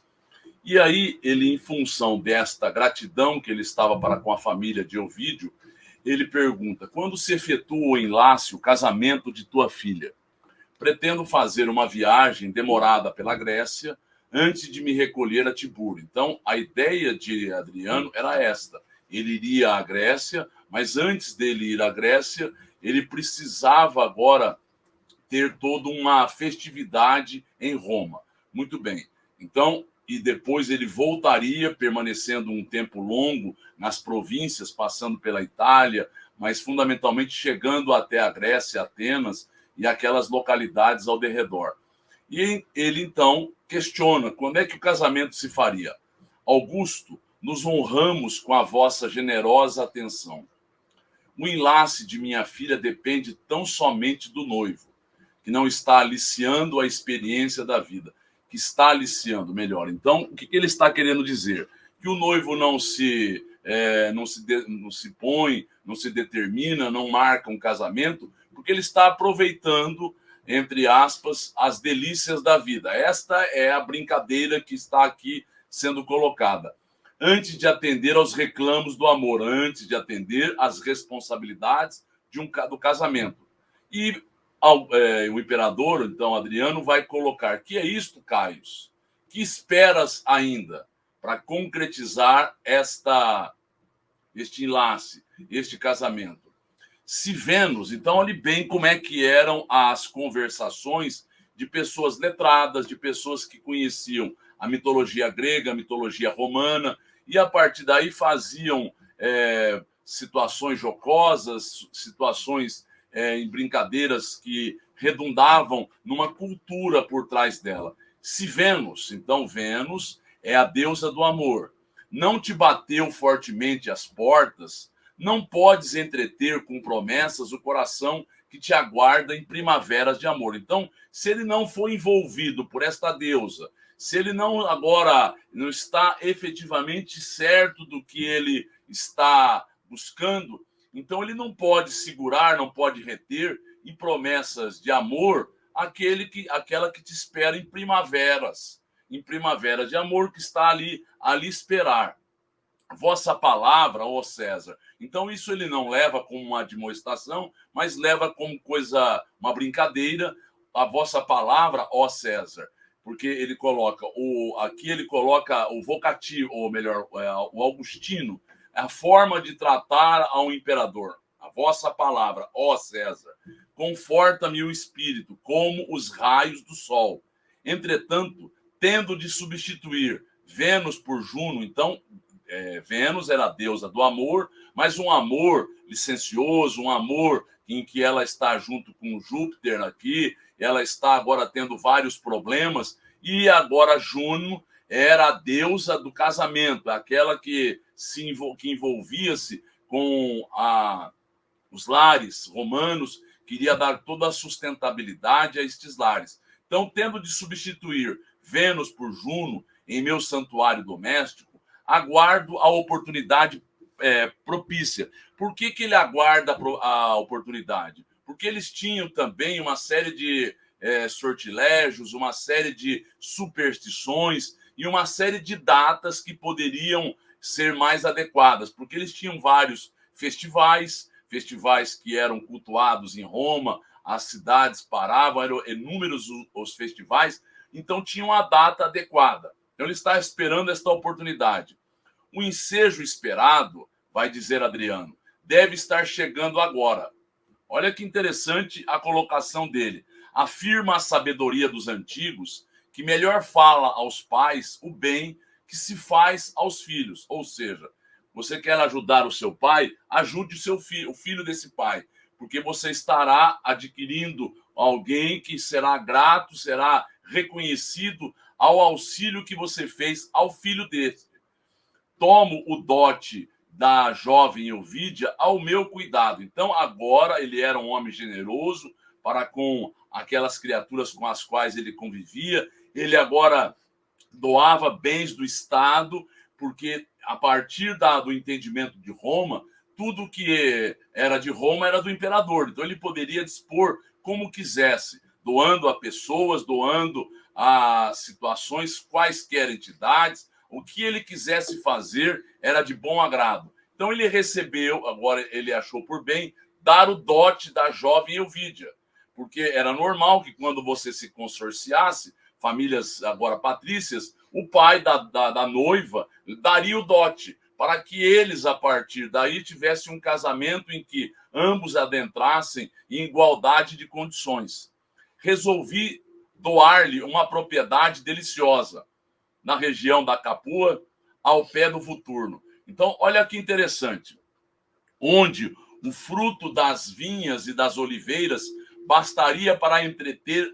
E aí, ele, em função desta gratidão que ele estava para com a família de Elvídio, ele pergunta: quando se efetua o enlace, o casamento de tua filha? Pretendo fazer uma viagem demorada pela Grécia antes de me recolher a Tibur. Então, a ideia de Adriano era esta: ele iria à Grécia, mas antes dele ir à Grécia, ele precisava agora ter toda uma festividade em Roma. Muito bem. Então, e depois ele voltaria, permanecendo um tempo longo nas províncias, passando pela Itália, mas fundamentalmente chegando até a Grécia, Atenas e aquelas localidades ao derredor. E ele, então, questiona: quando é que o casamento se faria? Augusto, nos honramos com a vossa generosa atenção. O enlace de minha filha depende tão somente do noivo, que não está aliciando a experiência da vida, que está aliciando melhor. Então, o que ele está querendo dizer? Que o noivo não se não se põe, não se determina, não marca um casamento, porque ele está aproveitando, entre aspas, as delícias da vida. Esta é a brincadeira que está aqui sendo colocada. Antes de atender aos reclamos do amor, antes de atender às responsabilidades do casamento. E o imperador, então, Adriano, vai colocar: que é isto, Caius? Que esperas ainda para concretizar este enlace, este casamento? Se Vênus, então, olhe bem como é que eram as conversações de pessoas letradas, de pessoas que conheciam a mitologia grega, a mitologia romana, e a partir daí faziam situações jocosas, situações em brincadeiras que redundavam numa cultura por trás dela. Se Vênus, então Vênus é a deusa do amor, não te bateu fortemente às portas, não podes entreter com promessas o coração que te aguarda em primaveras de amor. Então, se ele não foi envolvido por esta deusa, se ele não está efetivamente certo do que ele está buscando, então ele não pode segurar, não pode reter em promessas de amor aquela que te espera em primaveras de amor, que está ali esperar. Vossa palavra, ó César. Então isso ele não leva como uma admoestação, mas leva como uma brincadeira. A vossa palavra, ó César, porque ele coloca aqui ele coloca o vocativo, ou melhor, o Augustino, a forma de tratar ao imperador. A vossa palavra, ó César, conforta-me o espírito, como os raios do sol. Entretanto, tendo de substituir Vênus por Juno, então Vênus era a deusa do amor, mas um amor licencioso, um amor em que ela está junto com Júpiter aqui, ela está agora tendo vários problemas, e agora Juno era a deusa do casamento, aquela que envolvia-se com os lares romanos, queria dar toda a sustentabilidade a estes lares. Então, tendo de substituir Vênus por Juno em meu santuário doméstico, aguardo a oportunidade propícia. Por que ele aguarda a oportunidade? Porque eles tinham também uma série de sortilégios, uma série de superstições e uma série de datas que poderiam ser mais adequadas, porque eles tinham vários festivais que eram cultuados em Roma, as cidades paravam, eram inúmeros os festivais, então tinham a data adequada. Então ele está esperando esta oportunidade. O ensejo esperado, vai dizer Adriano, deve estar chegando agora. Olha que interessante a colocação dele. Afirma a sabedoria dos antigos que melhor fala aos pais o bem que se faz aos filhos. Ou seja, você quer ajudar o seu pai, ajude o filho desse pai, porque você estará adquirindo alguém que será grato, será reconhecido ao auxílio que você fez ao filho desse. Tomo o dote da jovem Ovídia ao meu cuidado. Então, agora ele era um homem generoso para com aquelas criaturas com as quais ele convivia. Ele agora doava bens do Estado, porque a partir do entendimento de Roma, tudo que era de Roma era do imperador. Então, ele poderia dispor como quisesse, doando a pessoas, doando a situações, quaisquer entidades. O que ele quisesse fazer era de bom agrado. Então ele recebeu, agora ele achou por bem, dar o dote da jovem Ovídia, porque era normal que quando você se consorciasse, famílias agora patrícias, o pai da noiva daria o dote, para que eles, a partir daí, tivessem um casamento em que ambos adentrassem em igualdade de condições. Resolvi doar-lhe uma propriedade deliciosa, na região da Capua, ao pé do Voturno. Então, olha que interessante. Onde o fruto das vinhas e das oliveiras bastaria para entreter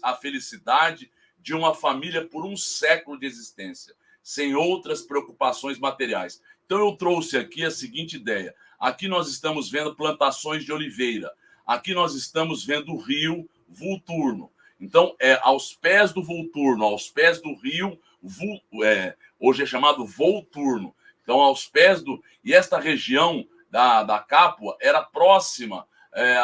a felicidade de uma família por um século de existência, sem outras preocupações materiais. Então, eu trouxe aqui a seguinte ideia. Aqui nós estamos vendo plantações de oliveira. Aqui nós estamos vendo o rio Vulturno. Então, aos pés do Vulturno, aos pés do rio, hoje é chamado Volturno. Então, aos pés do... E esta região da Capua era próxima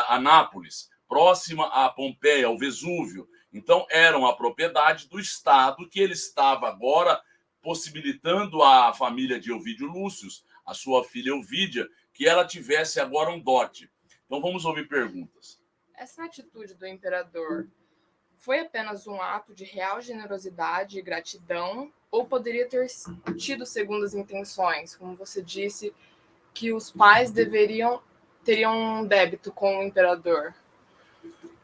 a Nápoles, próxima a Pompeia, ao Vesúvio. Então, era uma propriedade do Estado que ele estava agora possibilitando à família de Ovídio Lúcio, a sua filha Ovídia, que ela tivesse agora um dote. Então, vamos ouvir perguntas. Essa atitude do imperador foi apenas um ato de real generosidade e gratidão, ou poderia ter tido segundas intenções, como você disse, que os pais teriam um débito com o imperador?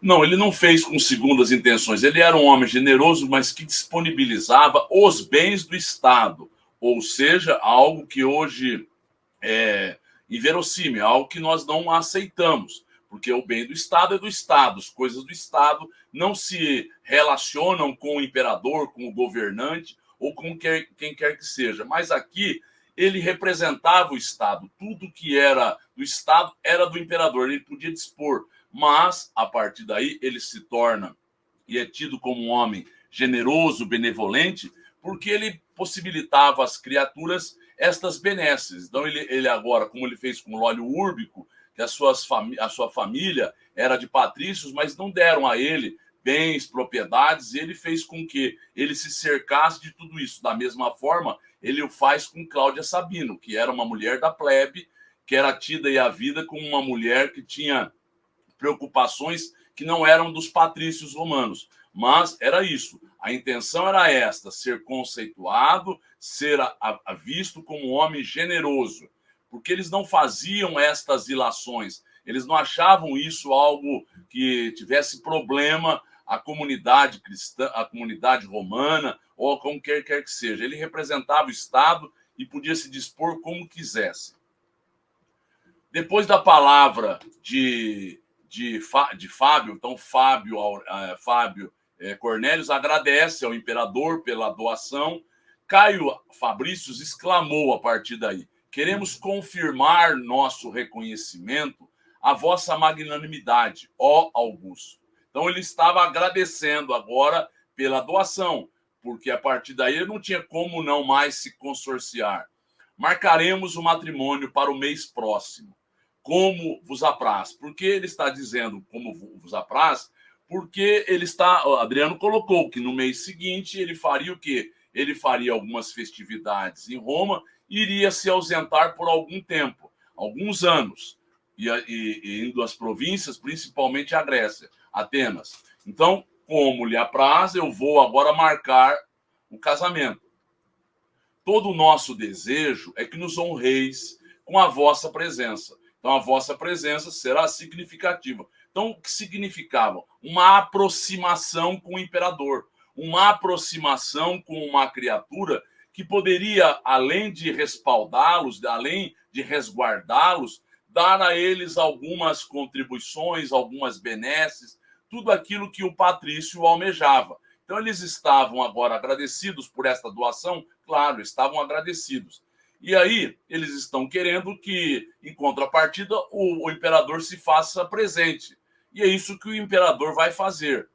Não, ele não fez com segundas intenções. Ele era um homem generoso, mas que disponibilizava os bens do Estado. Ou seja, algo que hoje é inverossímil, algo que nós não aceitamos. Porque o bem do Estado é do Estado. As coisas do Estado não se relacionam com o imperador, com o governante ou com quem quer que seja. Mas aqui ele representava o Estado. Tudo que era do Estado era do imperador. Ele podia dispor. Mas, a partir daí, ele se torna e é tido como um homem generoso, benevolente, porque ele possibilitava às criaturas estas benesses. Então, ele agora, como ele fez com Lólio Úrbico, que a sua família era de patrícios, mas não deram a ele bens, propriedades, e ele fez com que ele se cercasse de tudo isso. Da mesma forma, ele o faz com Cláudia Sabino, que era uma mulher da plebe, que era tida e a vida como uma mulher que tinha preocupações que não eram dos patrícios romanos, mas era isso. A intenção era esta, ser conceituado, ser visto como um homem generoso, porque eles não faziam estas ilações, eles não achavam isso algo que tivesse problema à comunidade cristã, à comunidade romana, ou a como quer que seja. Ele representava o Estado e podia se dispor como quisesse. Depois da palavra de Fábio, então Fábio Cornélios agradece ao imperador pela doação. Caio Fabrícios exclamou a partir daí: queremos confirmar nosso reconhecimento à vossa magnanimidade, ó Augusto. Então ele estava agradecendo agora pela doação, porque a partir daí ele não tinha como não mais se consorciar. Marcaremos o matrimônio para o mês próximo, como vos apraz. Por que ele está dizendo como vos apraz? Porque Adriano colocou que no mês seguinte ele faria o quê? Ele faria algumas festividades em Roma e iria se ausentar por algum tempo, alguns anos, e indo às províncias, principalmente à Grécia, Atenas. Então, como lhe apraz, eu vou agora marcar o casamento. Todo o nosso desejo é que nos honreis com a vossa presença. Então, a vossa presença será significativa. Então, o que significava? Uma aproximação com o imperador, uma aproximação com uma criatura que poderia, além de respaldá-los, além de resguardá-los, dar a eles algumas contribuições, algumas benesses, tudo aquilo que o patrício almejava. Então, eles estavam agora agradecidos por esta doação? Claro, estavam agradecidos. E aí, eles estão querendo que, em contrapartida, o imperador se faça presente. E é isso que o imperador vai fazer.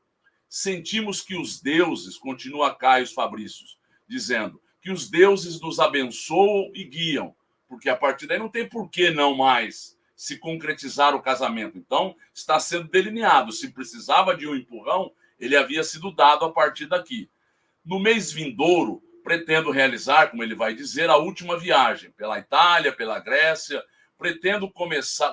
Sentimos que os deuses, continua Caio Fabrícios, dizendo, que os deuses nos abençoam e guiam, porque a partir daí não tem por que não mais se concretizar o casamento. Então, está sendo delineado. Se precisava de um empurrão, ele havia sido dado a partir daqui. No mês vindouro, pretendo realizar, como ele vai dizer, a última viagem pela Itália, pela Grécia. Pretendo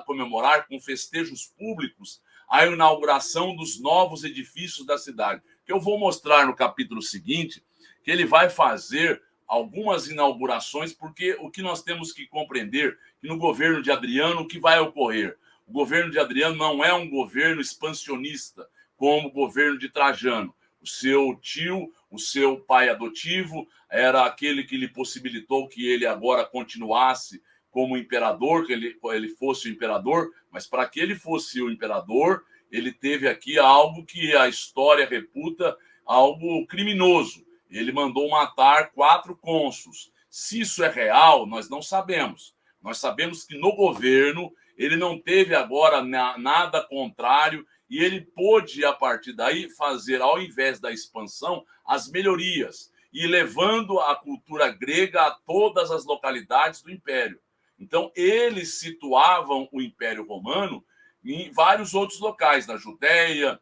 comemorar com festejos públicos a inauguração dos novos edifícios da cidade, que eu vou mostrar no capítulo seguinte, que ele vai fazer algumas inaugurações, porque o que nós temos que compreender que no governo de Adriano, o que vai ocorrer? O governo de Adriano não é um governo expansionista, como o governo de Trajano. O seu tio, o seu pai adotivo, era aquele que lhe possibilitou que ele agora continuasse como imperador, que ele fosse o imperador, mas para que ele fosse o imperador, ele teve aqui algo que a história reputa algo criminoso. Ele mandou matar 4 cônsules. Se isso é real, nós não sabemos. Nós sabemos que no governo ele não teve agora nada contrário e ele pôde, a partir daí, fazer, ao invés da expansão, as melhorias. e levando a cultura grega a todas as localidades do Império. Então, eles situavam o Império Romano em vários outros locais, na Judéia,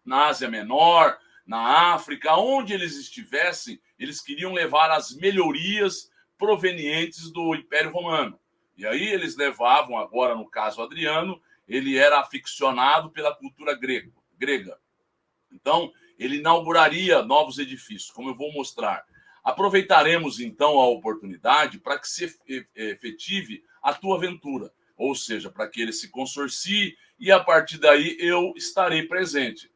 na Ásia Menor, na África, onde eles estivessem, eles queriam levar as melhorias provenientes do Império Romano. E aí eles levavam, agora no caso Adriano, ele era aficionado pela cultura grega. Então, ele inauguraria novos edifícios, como eu vou mostrar. Aproveitaremos, então, a oportunidade para que se efetive a tua aventura, ou seja, para que ele se consorcie e, a partir daí, eu estarei presente.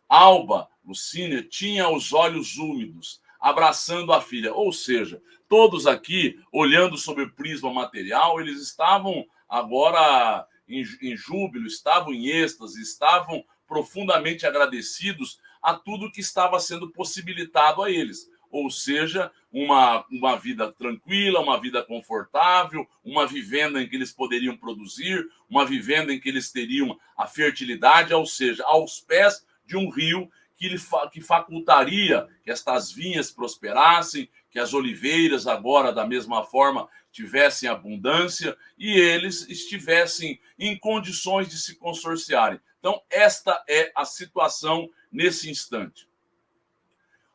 Alba, Lucínia, tinha os olhos úmidos, abraçando a filha, ou seja, todos aqui, olhando sob o prisma material, eles estavam agora em júbilo, estavam em êxtase, estavam profundamente agradecidos a tudo que estava sendo possibilitado a eles. Ou seja, uma vida tranquila, uma vida confortável, uma vivenda em que eles poderiam produzir, uma vivenda em que eles teriam a fertilidade, ou seja, aos pés de um rio que facultaria que estas vinhas prosperassem, que as oliveiras agora, da mesma forma, tivessem abundância e eles estivessem em condições de se consorciarem. Então, esta é a situação nesse instante.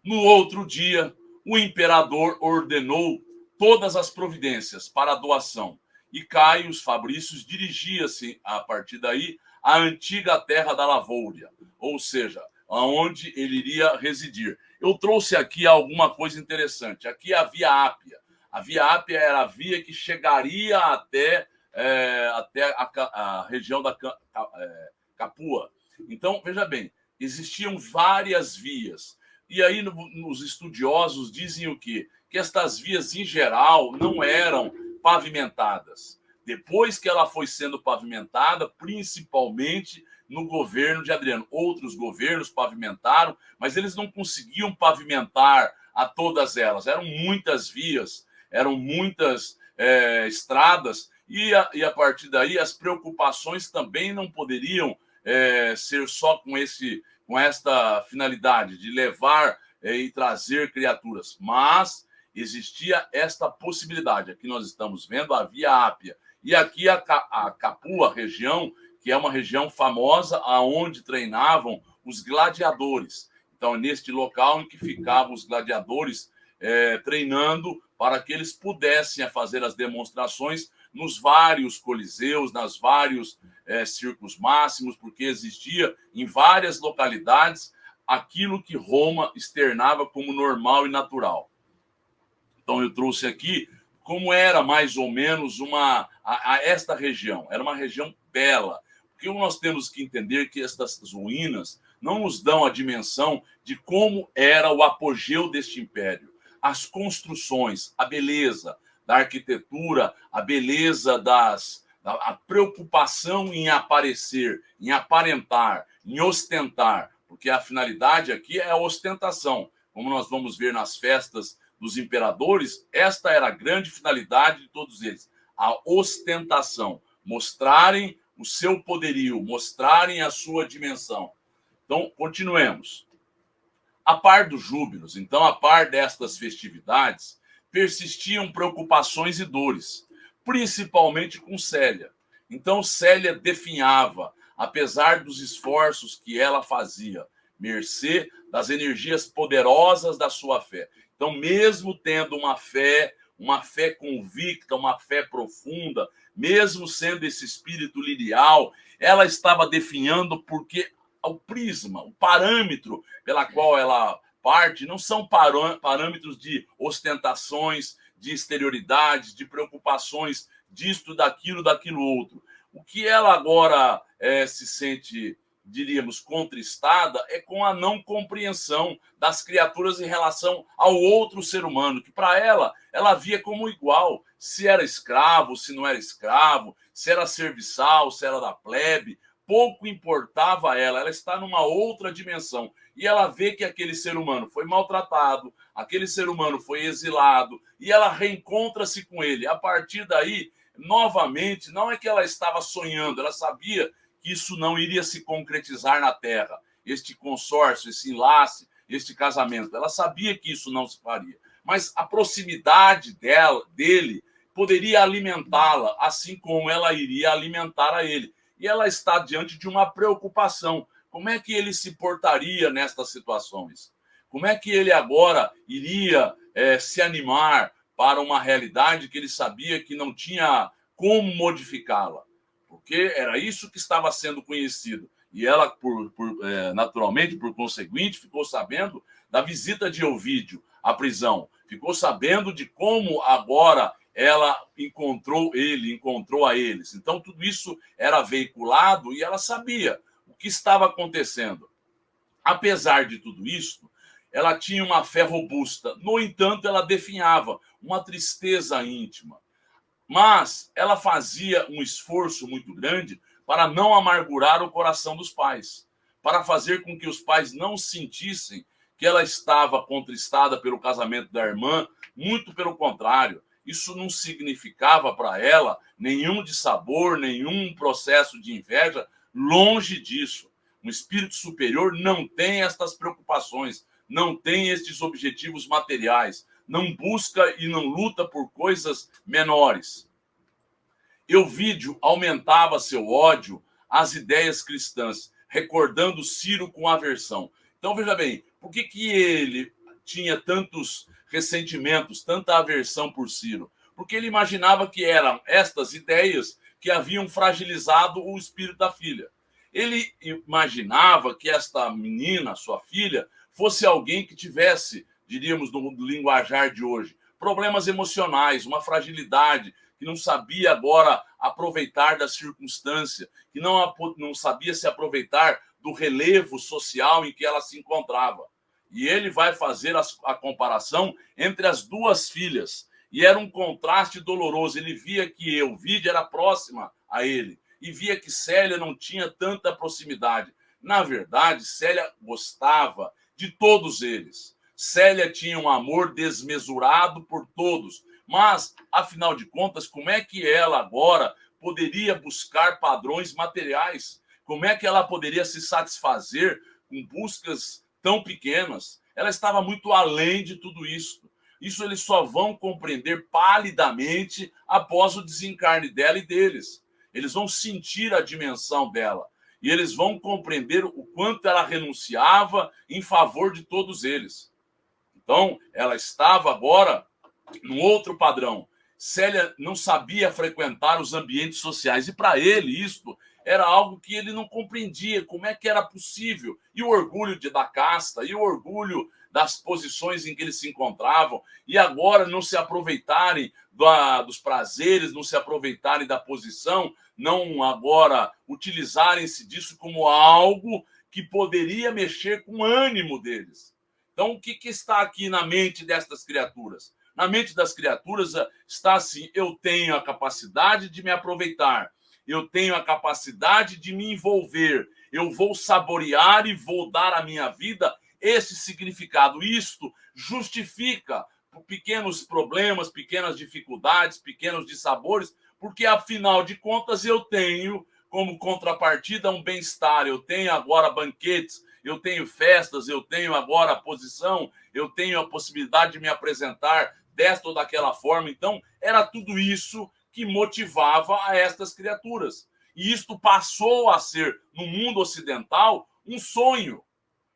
No outro dia, o imperador ordenou todas as providências para a doação e Caio Fabrícios dirigia-se, a partir daí, à antiga terra da Lavouria, ou seja, aonde ele iria residir. Eu trouxe aqui alguma coisa interessante. Aqui a Via Ápia. A Via Ápia era a via que chegaria até a região da Capua. Então, veja bem, existiam várias vias. E aí, os estudiosos dizem o quê? Que estas vias, em geral, não eram pavimentadas. Depois que ela foi sendo pavimentada, principalmente no governo de Adriano. Outros governos pavimentaram, mas eles não conseguiam pavimentar a todas elas. Eram muitas vias, eram muitas estradas, e a partir daí as preocupações também não poderiam ser só com esta finalidade de levar e trazer criaturas, mas existia esta possibilidade. Aqui nós estamos vendo a Via Ápia e aqui a Capua, região que é uma região famosa aonde treinavam os gladiadores. Então, neste local em que ficavam os gladiadores treinando para que eles pudessem fazer as demonstrações nos vários coliseus, nas vários circos máximos, porque existia em várias localidades aquilo que Roma externava como normal e natural. Então, eu trouxe aqui como era mais ou menos esta região. Era uma região bela, porque nós temos que entender que estas ruínas não nos dão a dimensão de como era o apogeu deste império. As construções, a beleza da arquitetura, a beleza a preocupação em aparecer, em aparentar, em ostentar, porque a finalidade aqui é a ostentação. Como nós vamos ver nas festas dos imperadores, esta era a grande finalidade de todos eles, a ostentação, mostrarem o seu poderio, mostrarem a sua dimensão. Então, continuemos. A par dos júbilos, então, a par destas festividades, persistiam preocupações e dores, principalmente com Célia. Então, Célia definhava, apesar dos esforços que ela fazia, mercê das energias poderosas da sua fé. Então, mesmo tendo uma fé convicta, uma fé profunda, mesmo sendo esse espírito lirial, ela estava definhando porque o prisma, o parâmetro pela qual ela parte, não são parâmetros de ostentações, de exterioridades, de preocupações disto, daquilo outro. O que ela agora se sente, diríamos, contristada é com a não compreensão das criaturas em relação ao outro ser humano, que para ela via como igual, se era escravo, se não era escravo, se era serviçal, se era da plebe, pouco importava a ela está numa outra dimensão. E ela vê que aquele ser humano foi maltratado, aquele ser humano foi exilado, e ela reencontra-se com ele. A partir daí, novamente, não é que ela estava sonhando, ela sabia que isso não iria se concretizar na Terra, este consórcio, esse enlace, este casamento. Ela sabia que isso não se faria. mas a proximidade dele poderia alimentá-la, assim como ela iria alimentar a ele. E ela está diante de uma preocupação. Como é que ele se portaria nestas situações? Como é que ele agora iria se animar para uma realidade que ele sabia que não tinha como modificá-la? Porque era isso que estava sendo conhecido. E ela, naturalmente, por conseguinte, ficou sabendo da visita de Ovídio à prisão. Ficou sabendo de como agora ela encontrou a eles. Então, tudo isso era veiculado e ela sabia o que estava acontecendo. Apesar de tudo isso, ela tinha uma fé robusta. No entanto, ela definhava uma tristeza íntima. Mas ela fazia um esforço muito grande para não amargurar o coração dos pais, para fazer com que os pais não sentissem que ela estava contristada pelo casamento da irmã. Muito pelo contrário, isso não significava para ela nenhum dissabor, nenhum processo de inveja. Longe disso. Um espírito superior não tem estas preocupações, não tem estes objetivos materiais, não busca e não luta por coisas menores. Ovídio aumentava seu ódio às ideias cristãs, recordando Ciro com aversão. Então, veja bem, por que ele tinha tantos ressentimentos, tanta aversão por Ciro? Porque ele imaginava que eram estas ideias que haviam fragilizado o espírito da filha. Ele imaginava que esta menina, sua filha, fosse alguém que tivesse, diríamos no linguajar de hoje, problemas emocionais, uma fragilidade, que não sabia agora aproveitar da circunstância, que não sabia se aproveitar do relevo social em que ela se encontrava. E ele vai fazer a comparação entre as duas filhas. E era um contraste doloroso. Ele via que Ovídia era próxima a ele e via que Célia não tinha tanta proximidade. Na verdade, Célia gostava de todos eles. Célia tinha um amor desmesurado por todos. Mas, afinal de contas, como é que ela agora poderia buscar padrões materiais? Como é que ela poderia se satisfazer com buscas tão pequenas? Ela estava muito além de tudo isso. Isso eles só vão compreender palidamente após o desencarne dela e deles. Eles vão sentir a dimensão dela. E eles vão compreender o quanto ela renunciava em favor de todos eles. Então, ela estava agora num outro padrão. Célia não sabia frequentar os ambientes sociais. E para ele, isto era algo que ele não compreendia. Como é que era possível? E o orgulho da casta, e o orgulho das posições em que eles se encontravam. E agora não se aproveitarem dos prazeres, não se aproveitarem da posição, não agora utilizarem-se disso como algo que poderia mexer com o ânimo deles. Então, o que está aqui na mente destas criaturas? Na mente das criaturas está assim: eu tenho a capacidade de me aproveitar, eu tenho a capacidade de me envolver, eu vou saborear e vou dar à minha vida esse significado. Isto justifica pequenos problemas, pequenas dificuldades, pequenos dissabores, porque, afinal de contas, eu tenho como contrapartida um bem-estar, eu tenho agora banquetes, eu tenho festas, eu tenho agora a posição, eu tenho a possibilidade de me apresentar desta ou daquela forma. Então, era tudo isso que motivava a estas criaturas. E isto passou a ser, no mundo ocidental, um sonho.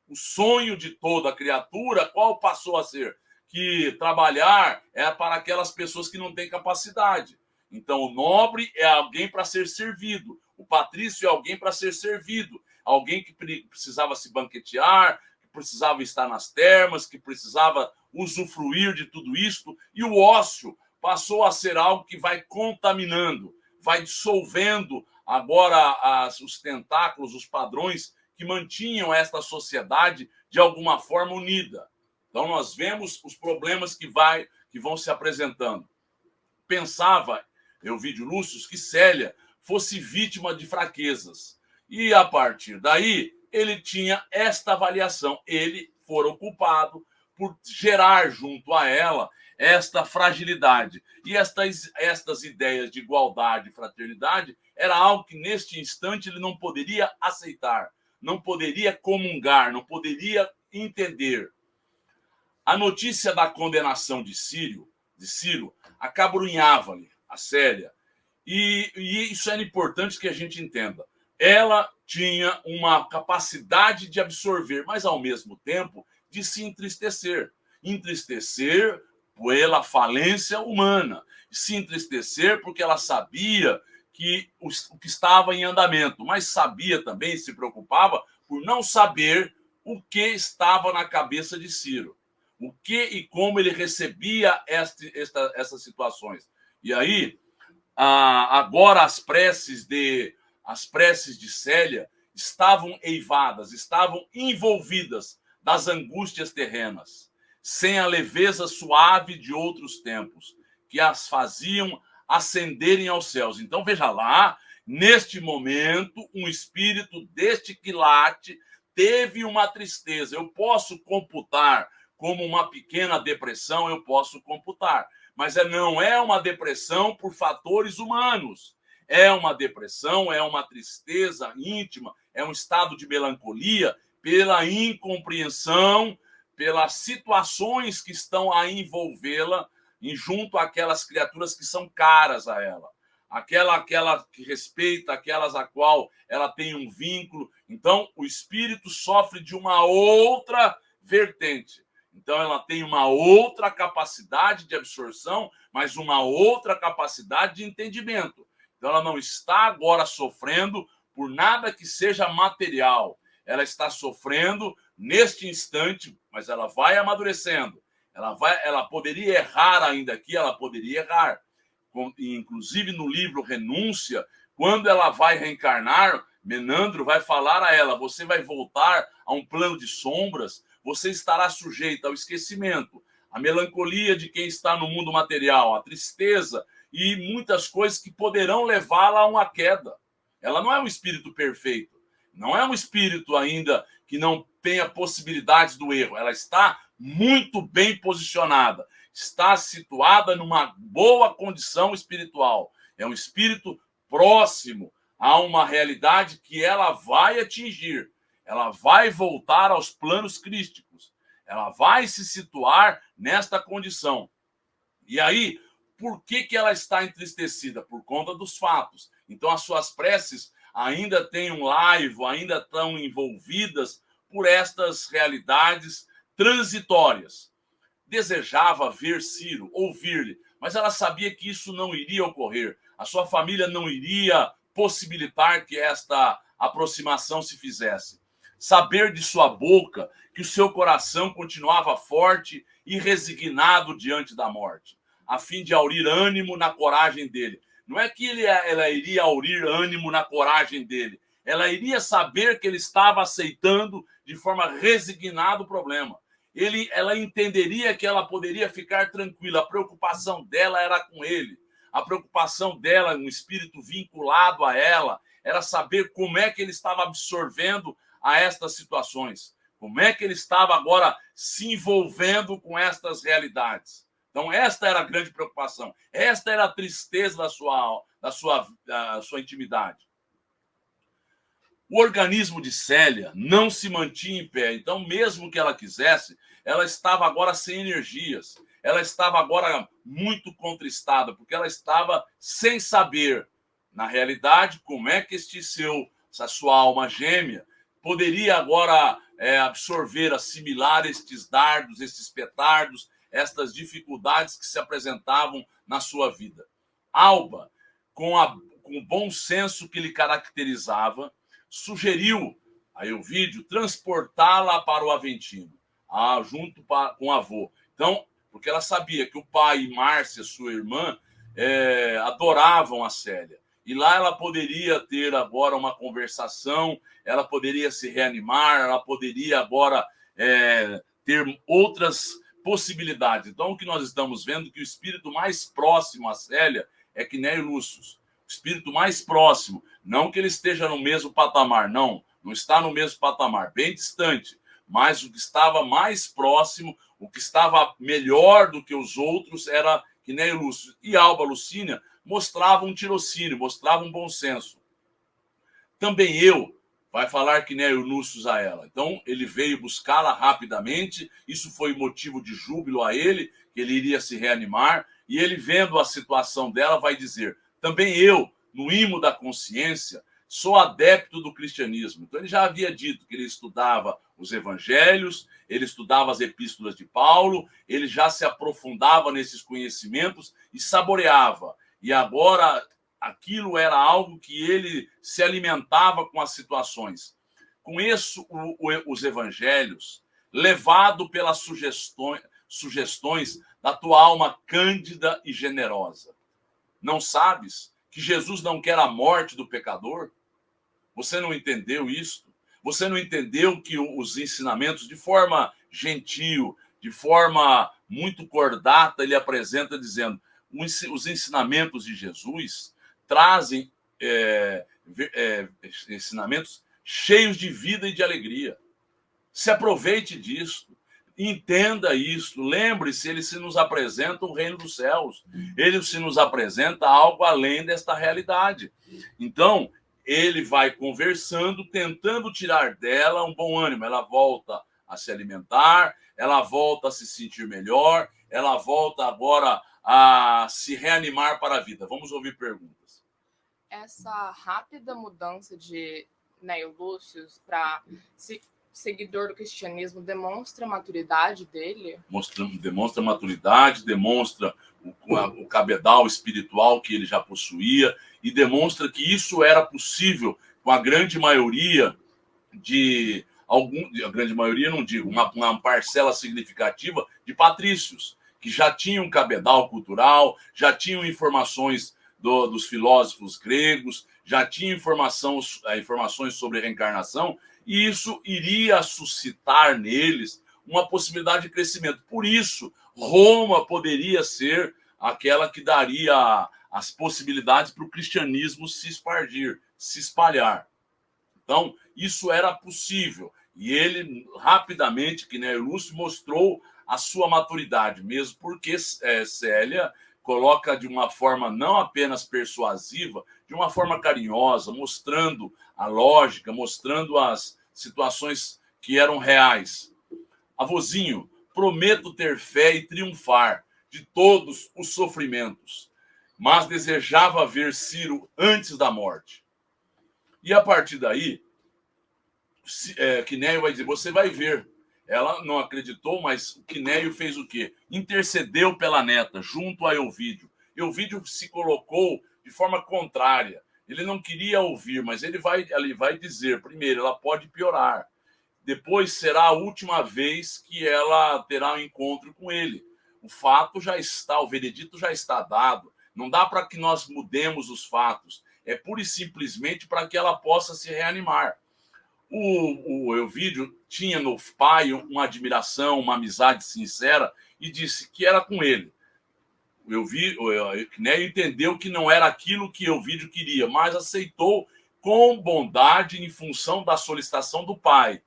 O sonho de toda criatura, qual passou a ser? Que trabalhar é para aquelas pessoas que não têm capacidade. Então, o nobre é alguém para ser servido. O patrício é alguém para ser servido. Alguém que precisava se banquetear, que precisava estar nas termas, que precisava usufruir de tudo isto. E o ócio passou a ser algo que vai contaminando, vai dissolvendo agora os tentáculos, os padrões que mantinham esta sociedade de alguma forma unida. Então, nós vemos os problemas que vão se apresentando. Pensava Ovídio Lúcio que Célia fosse vítima de fraquezas. E, a partir daí, ele tinha esta avaliação. Ele fora o culpado por gerar junto a ela esta fragilidade. E estas ideias de igualdade e fraternidade era algo que, neste instante, ele não poderia aceitar, não poderia comungar, não poderia entender. A notícia da condenação de Ciro acabrunhava-lhe a Célia. E isso era importante que a gente entenda. Ela tinha uma capacidade de absorver, mas ao mesmo tempo de se entristecer. Entristecer pela falência humana. Se entristecer porque ela sabia que o que estava em andamento, mas sabia também, se preocupava por não saber o que estava na cabeça de Ciro. O que e como ele recebia essas situações. E aí, agora as preces de Célia estavam eivadas, estavam envolvidas das angústias terrenas, sem a leveza suave de outros tempos, que as faziam ascenderem aos céus. Então, veja lá, neste momento, um espírito deste quilate teve uma tristeza. Eu posso computar como uma pequena depressão, eu posso computar. Mas não é uma depressão por fatores humanos. É uma depressão, é uma tristeza íntima, é um estado de melancolia pela incompreensão, pelas situações que estão a envolvê-la junto àquelas criaturas que são caras a ela. Aquela que respeita, aquelas a qual ela tem um vínculo. Então, o espírito sofre de uma outra vertente. Então, ela tem uma outra capacidade de absorção, mas uma outra capacidade de entendimento. Então, ela não está agora sofrendo por nada que seja material. Ela está sofrendo neste instante, mas ela vai amadurecendo. Ela poderia errar ainda aqui, ela poderia errar. Inclusive, no livro Renúncia, quando ela vai reencarnar, Menandro vai falar a ela: você vai voltar a um plano de sombras, você estará sujeito ao esquecimento, à melancolia de quem está no mundo material, à tristeza e muitas coisas que poderão levá-la a uma queda. Ela não é um espírito perfeito, não é um espírito ainda que não tenha possibilidades do erro. Ela está muito bem posicionada, está situada numa boa condição espiritual. É um espírito próximo a uma realidade que ela vai atingir. Ela vai voltar aos planos crísticos. Ela vai se situar nesta condição. E aí, por que ela está entristecida? Por conta dos fatos. Então, as suas preces ainda têm um laivo, ainda estão envolvidas por estas realidades transitórias. Desejava ver Ciro, ouvir-lhe, mas ela sabia que isso não iria ocorrer. A sua família não iria possibilitar que esta aproximação se fizesse. Saber de sua boca que o seu coração continuava forte e resignado diante da morte, a fim de aurir ânimo na coragem dele. Não é que ela iria aurir ânimo na coragem dele, ela iria saber que ele estava aceitando de forma resignada o problema. Ela entenderia que ela poderia ficar tranquila. A preocupação dela era com ele. A preocupação dela, um espírito vinculado a ela, era saber como é que ele estava absorvendo a estas situações. Como é que ele estava agora se envolvendo com estas realidades. Então, esta era a grande preocupação. Esta era a tristeza da sua intimidade. O organismo de Célia não se mantinha em pé. Então, mesmo que ela quisesse, ela estava agora sem energias. Ela estava agora muito contristada, porque ela estava sem saber, na realidade, como é que essa sua alma gêmea poderia agora absorver, assimilar estes dardos, estes petardos, estas dificuldades que se apresentavam na sua vida. Alba, com o bom senso que lhe caracterizava, sugeriu a Elvídio transportá-la para o Aventino, junto com o avô. Então, porque ela sabia que o pai e Márcia, sua irmã, adoravam a Célia. E lá ela poderia ter agora uma conversação, ela poderia se reanimar, ela poderia agora ter outras possibilidades. Então, o que nós estamos vendo é que o espírito mais próximo a Célia é Quinéio Lúcius. O espírito mais próximo, não que ele esteja no mesmo patamar, não está no mesmo patamar, bem distante, mas o que estava mais próximo, o que estava melhor do que os outros era Quinéio Lúcius. E Alba Lucínia mostrava um tirocínio, mostrava um bom senso. Também eu, vai falar que Cnéio Lúcio a ela. Então, ele veio buscá-la rapidamente, isso foi motivo de júbilo a ele, que ele iria se reanimar, e ele, vendo a situação dela, vai dizer: também eu, no imo da consciência, sou adepto do cristianismo. Então, ele já havia dito que ele estudava os evangelhos, ele estudava as epístolas de Paulo, ele já se aprofundava nesses conhecimentos e saboreava. E agora, aquilo era algo que ele se alimentava com as situações. Com isso, os evangelhos, levado pelas sugestões da tua alma cândida e generosa. Não sabes que Jesus não quer a morte do pecador? Você não entendeu isso? Você não entendeu que os ensinamentos, de forma gentil, de forma muito cordata, ele apresenta dizendo: os ensinamentos de Jesus trazem ensinamentos cheios de vida e de alegria. Se aproveite disso, entenda isso, lembre-se, ele se nos apresenta o reino dos céus, ele se nos apresenta algo além desta realidade. Então, ele vai conversando, tentando tirar dela um bom ânimo. Ela volta a se alimentar, ela volta a se sentir melhor, ela volta agora a se reanimar para a vida. Vamos ouvir perguntas. Essa rápida mudança de Cnéio Lúcio para seguidor do cristianismo demonstra a maturidade dele? Demonstra maturidade, demonstra o cabedal espiritual que ele já possuía e demonstra que isso era possível com a grande maioria a grande maioria, não digo, uma parcela significativa de patrícios, que já tinham cabedal cultural, já tinham informações dos filósofos gregos, já tinham informações sobre reencarnação, e isso iria suscitar neles uma possibilidade de crescimento. Por isso, Roma poderia ser aquela que daria as possibilidades para o cristianismo se expandir, se espalhar. Então, isso era possível. E ele, rapidamente, Cnéio Lúcio, mostrou a sua maturidade, mesmo porque Célia coloca de uma forma não apenas persuasiva, de uma forma carinhosa, mostrando a lógica, mostrando as situações que eram reais. Avôzinho, prometo ter fé e triunfar de todos os sofrimentos, mas desejava ver Ciro antes da morte. E a partir daí, Cnéio vai dizer: você vai ver. Ela não acreditou, mas Cnéio fez o quê? Intercedeu pela neta, junto a Elvídio. Elvídio se colocou de forma contrária. Ele não queria ouvir, mas ele vai dizer: primeiro, ela pode piorar. Depois será a última vez que ela terá um encontro com ele. O fato já está, o veredito já está dado. Não dá para que nós mudemos os fatos. É pura e simplesmente para que ela possa se reanimar. O Elvídio tinha no pai uma admiração, uma amizade sincera e disse que era com ele. O Cnéio entendeu que não era aquilo que Elvídio queria, mas aceitou com bondade em função da solicitação do pai.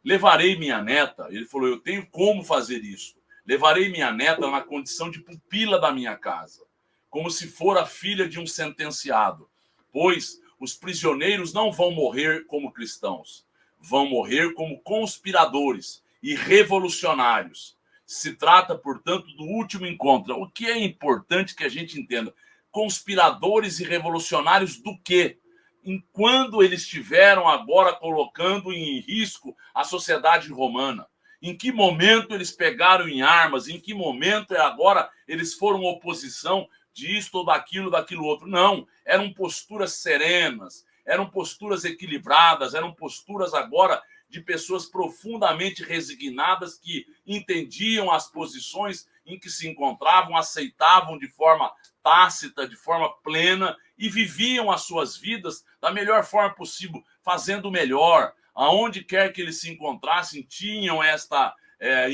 Levarei minha neta, ele falou, eu tenho como fazer isso. Levarei minha neta na condição de pupila da minha casa, como se fora filha de um sentenciado, pois os prisioneiros não vão morrer como cristãos, vão morrer como conspiradores e revolucionários. Se trata, portanto, do último encontro. O que é importante que a gente entenda? Conspiradores e revolucionários do quê? Enquanto eles estiveram agora colocando em risco a sociedade romana. Em que momento eles pegaram em armas? Em que momento agora eles foram oposição disto ou daquilo outro? Não, eram posturas serenas, eram posturas equilibradas, eram posturas agora de pessoas profundamente resignadas que entendiam as posições em que se encontravam, aceitavam de forma tácita, de forma plena e viviam as suas vidas da melhor forma possível, fazendo o melhor. Aonde quer que eles se encontrassem, tinham esta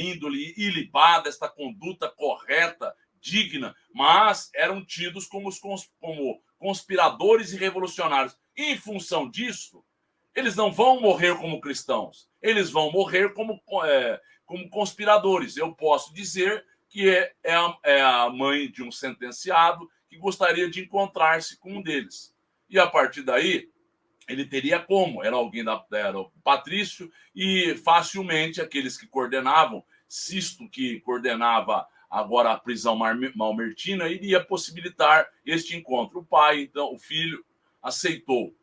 índole ilibada, esta conduta correta, digna, mas eram tidos como conspiradores e revolucionários. E, em função disso, eles não vão morrer como cristãos, eles vão morrer como conspiradores. Eu posso dizer que é a mãe de um sentenciado que gostaria de encontrar-se com um deles. E, a partir daí, ele teria como, era alguém era o patrício, e facilmente aqueles que coordenavam, Sisto, que coordenava agora a prisão mamertina, iria possibilitar este encontro. O pai, então, o filho, aceitou.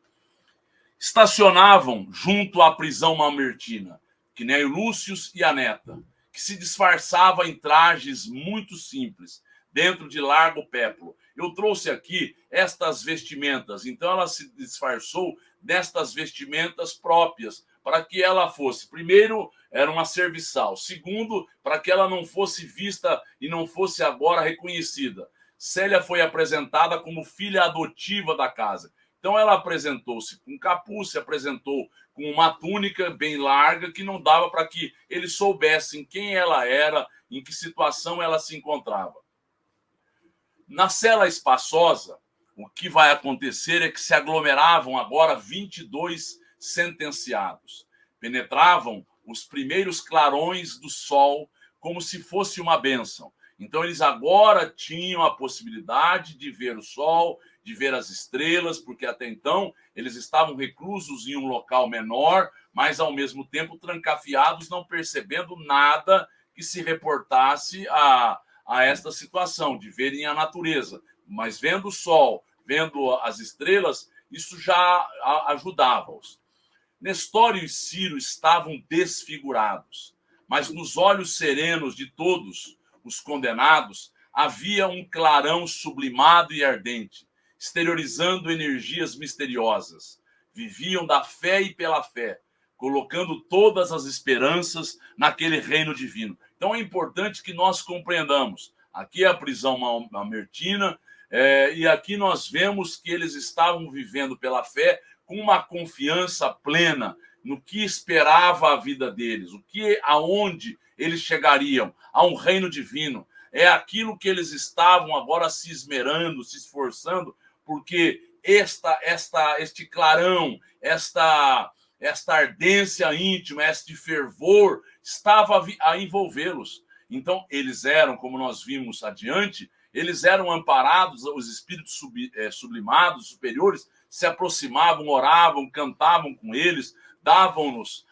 Estacionavam junto à prisão mamertina Cnéio Lúcio e a neta, que se disfarçava em trajes muito simples, dentro de largo péplo. Eu trouxe aqui estas vestimentas, então ela se disfarçou destas vestimentas próprias, para que ela fosse, primeiro, era uma serviçal, segundo, para que ela não fosse vista e não fosse agora reconhecida. Célia foi apresentada como filha adotiva da casa. Então ela apresentou-se com capuz, se apresentou com uma túnica bem larga, que não dava para que eles soubessem quem ela era, em que situação ela se encontrava. Na cela espaçosa, o que vai acontecer é que se aglomeravam agora 22 sentenciados. Penetravam os primeiros clarões do sol como se fosse uma bênção. Então eles agora tinham a possibilidade de ver o sol, de ver as estrelas, porque até então eles estavam reclusos em um local menor, mas ao mesmo tempo trancafiados, não percebendo nada que se reportasse a esta situação, de verem a natureza. Mas vendo o sol, vendo as estrelas, isso já ajudava-os. Nestório e Ciro estavam desfigurados, mas nos olhos serenos de todos os condenados havia um clarão sublimado e ardente, exteriorizando energias misteriosas. Viviam da fé e pela fé, colocando todas as esperanças naquele reino divino. Então é importante que nós compreendamos. Aqui é a prisão mamertina, e aqui nós vemos que eles estavam vivendo pela fé com uma confiança plena no que esperava a vida deles, aonde eles chegariam, a um reino divino. É aquilo que eles estavam agora se esmerando, se esforçando, porque este clarão, esta ardência íntima, este fervor estava a envolvê-los. Então, eles eram, como nós vimos adiante, eles eram amparados, os espíritos sublimados, superiores, se aproximavam, oravam, cantavam com eles, davam-nos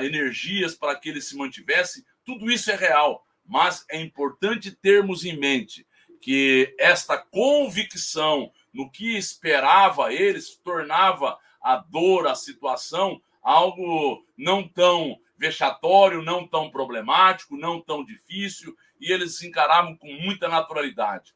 energias para que eles se mantivessem. Tudo isso é real, mas é importante termos em mente que esta convicção no que esperava eles tornava a dor, a situação, algo não tão vexatório, não tão problemático, não tão difícil, e eles se encaravam com muita naturalidade.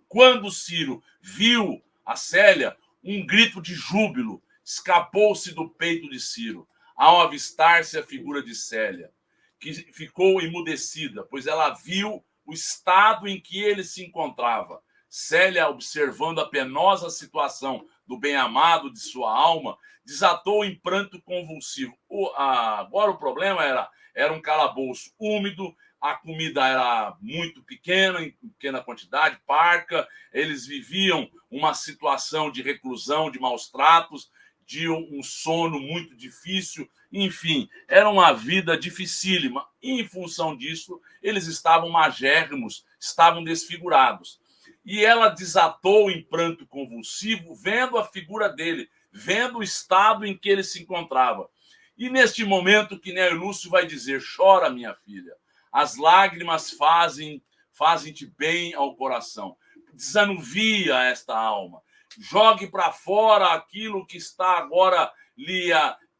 Quando Ciro viu a Célia, um grito de júbilo escapou-se do peito de Ciro, ao avistar-se a figura de Célia, que ficou emudecida, pois ela viu o estado em que ele se encontrava. Célia, observando a penosa situação do bem-amado de sua alma, desatou em pranto convulsivo. Agora o problema era um calabouço úmido, a comida era muito pequena, em pequena quantidade, parca, eles viviam uma situação de reclusão, de maus tratos, de um sono muito difícil, enfim, era uma vida dificílima. E, em função disso, eles estavam magérrimos, estavam desfigurados. E ela desatou em pranto convulsivo, vendo a figura dele, vendo o estado em que ele se encontrava. E neste momento, Cnéio Lúcio vai dizer: chora, minha filha, as lágrimas fazem-te bem ao coração. Desanuvia esta alma, jogue para fora aquilo que está agora lhe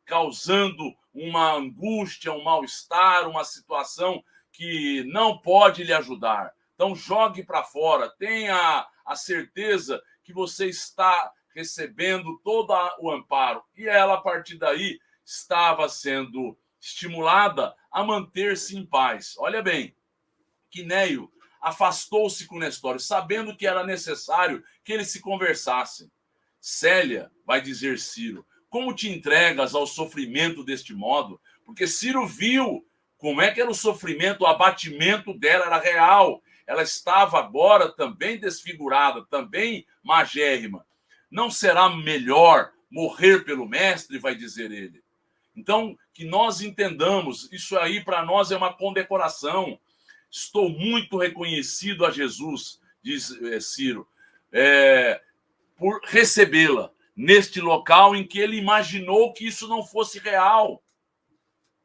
causando uma angústia, um mal-estar, uma situação que não pode lhe ajudar. Então, jogue para fora, tenha a certeza que você está recebendo todo o amparo. E ela, a partir daí, estava sendo estimulada a manter-se em paz. Olha bem, Cnéio afastou-se com Nestório, sabendo que era necessário que eles se conversassem. Célia, vai dizer Ciro, como te entregas ao sofrimento deste modo? Porque Ciro viu como é que era o sofrimento, o abatimento dela era real. Ela estava agora também desfigurada, também magérrima. Não será melhor morrer pelo mestre, vai dizer ele. Então, que nós entendamos, isso aí para nós é uma condecoração. Estou muito reconhecido a Jesus, diz Ciro, por recebê-la neste local em que ele imaginou que isso não fosse real.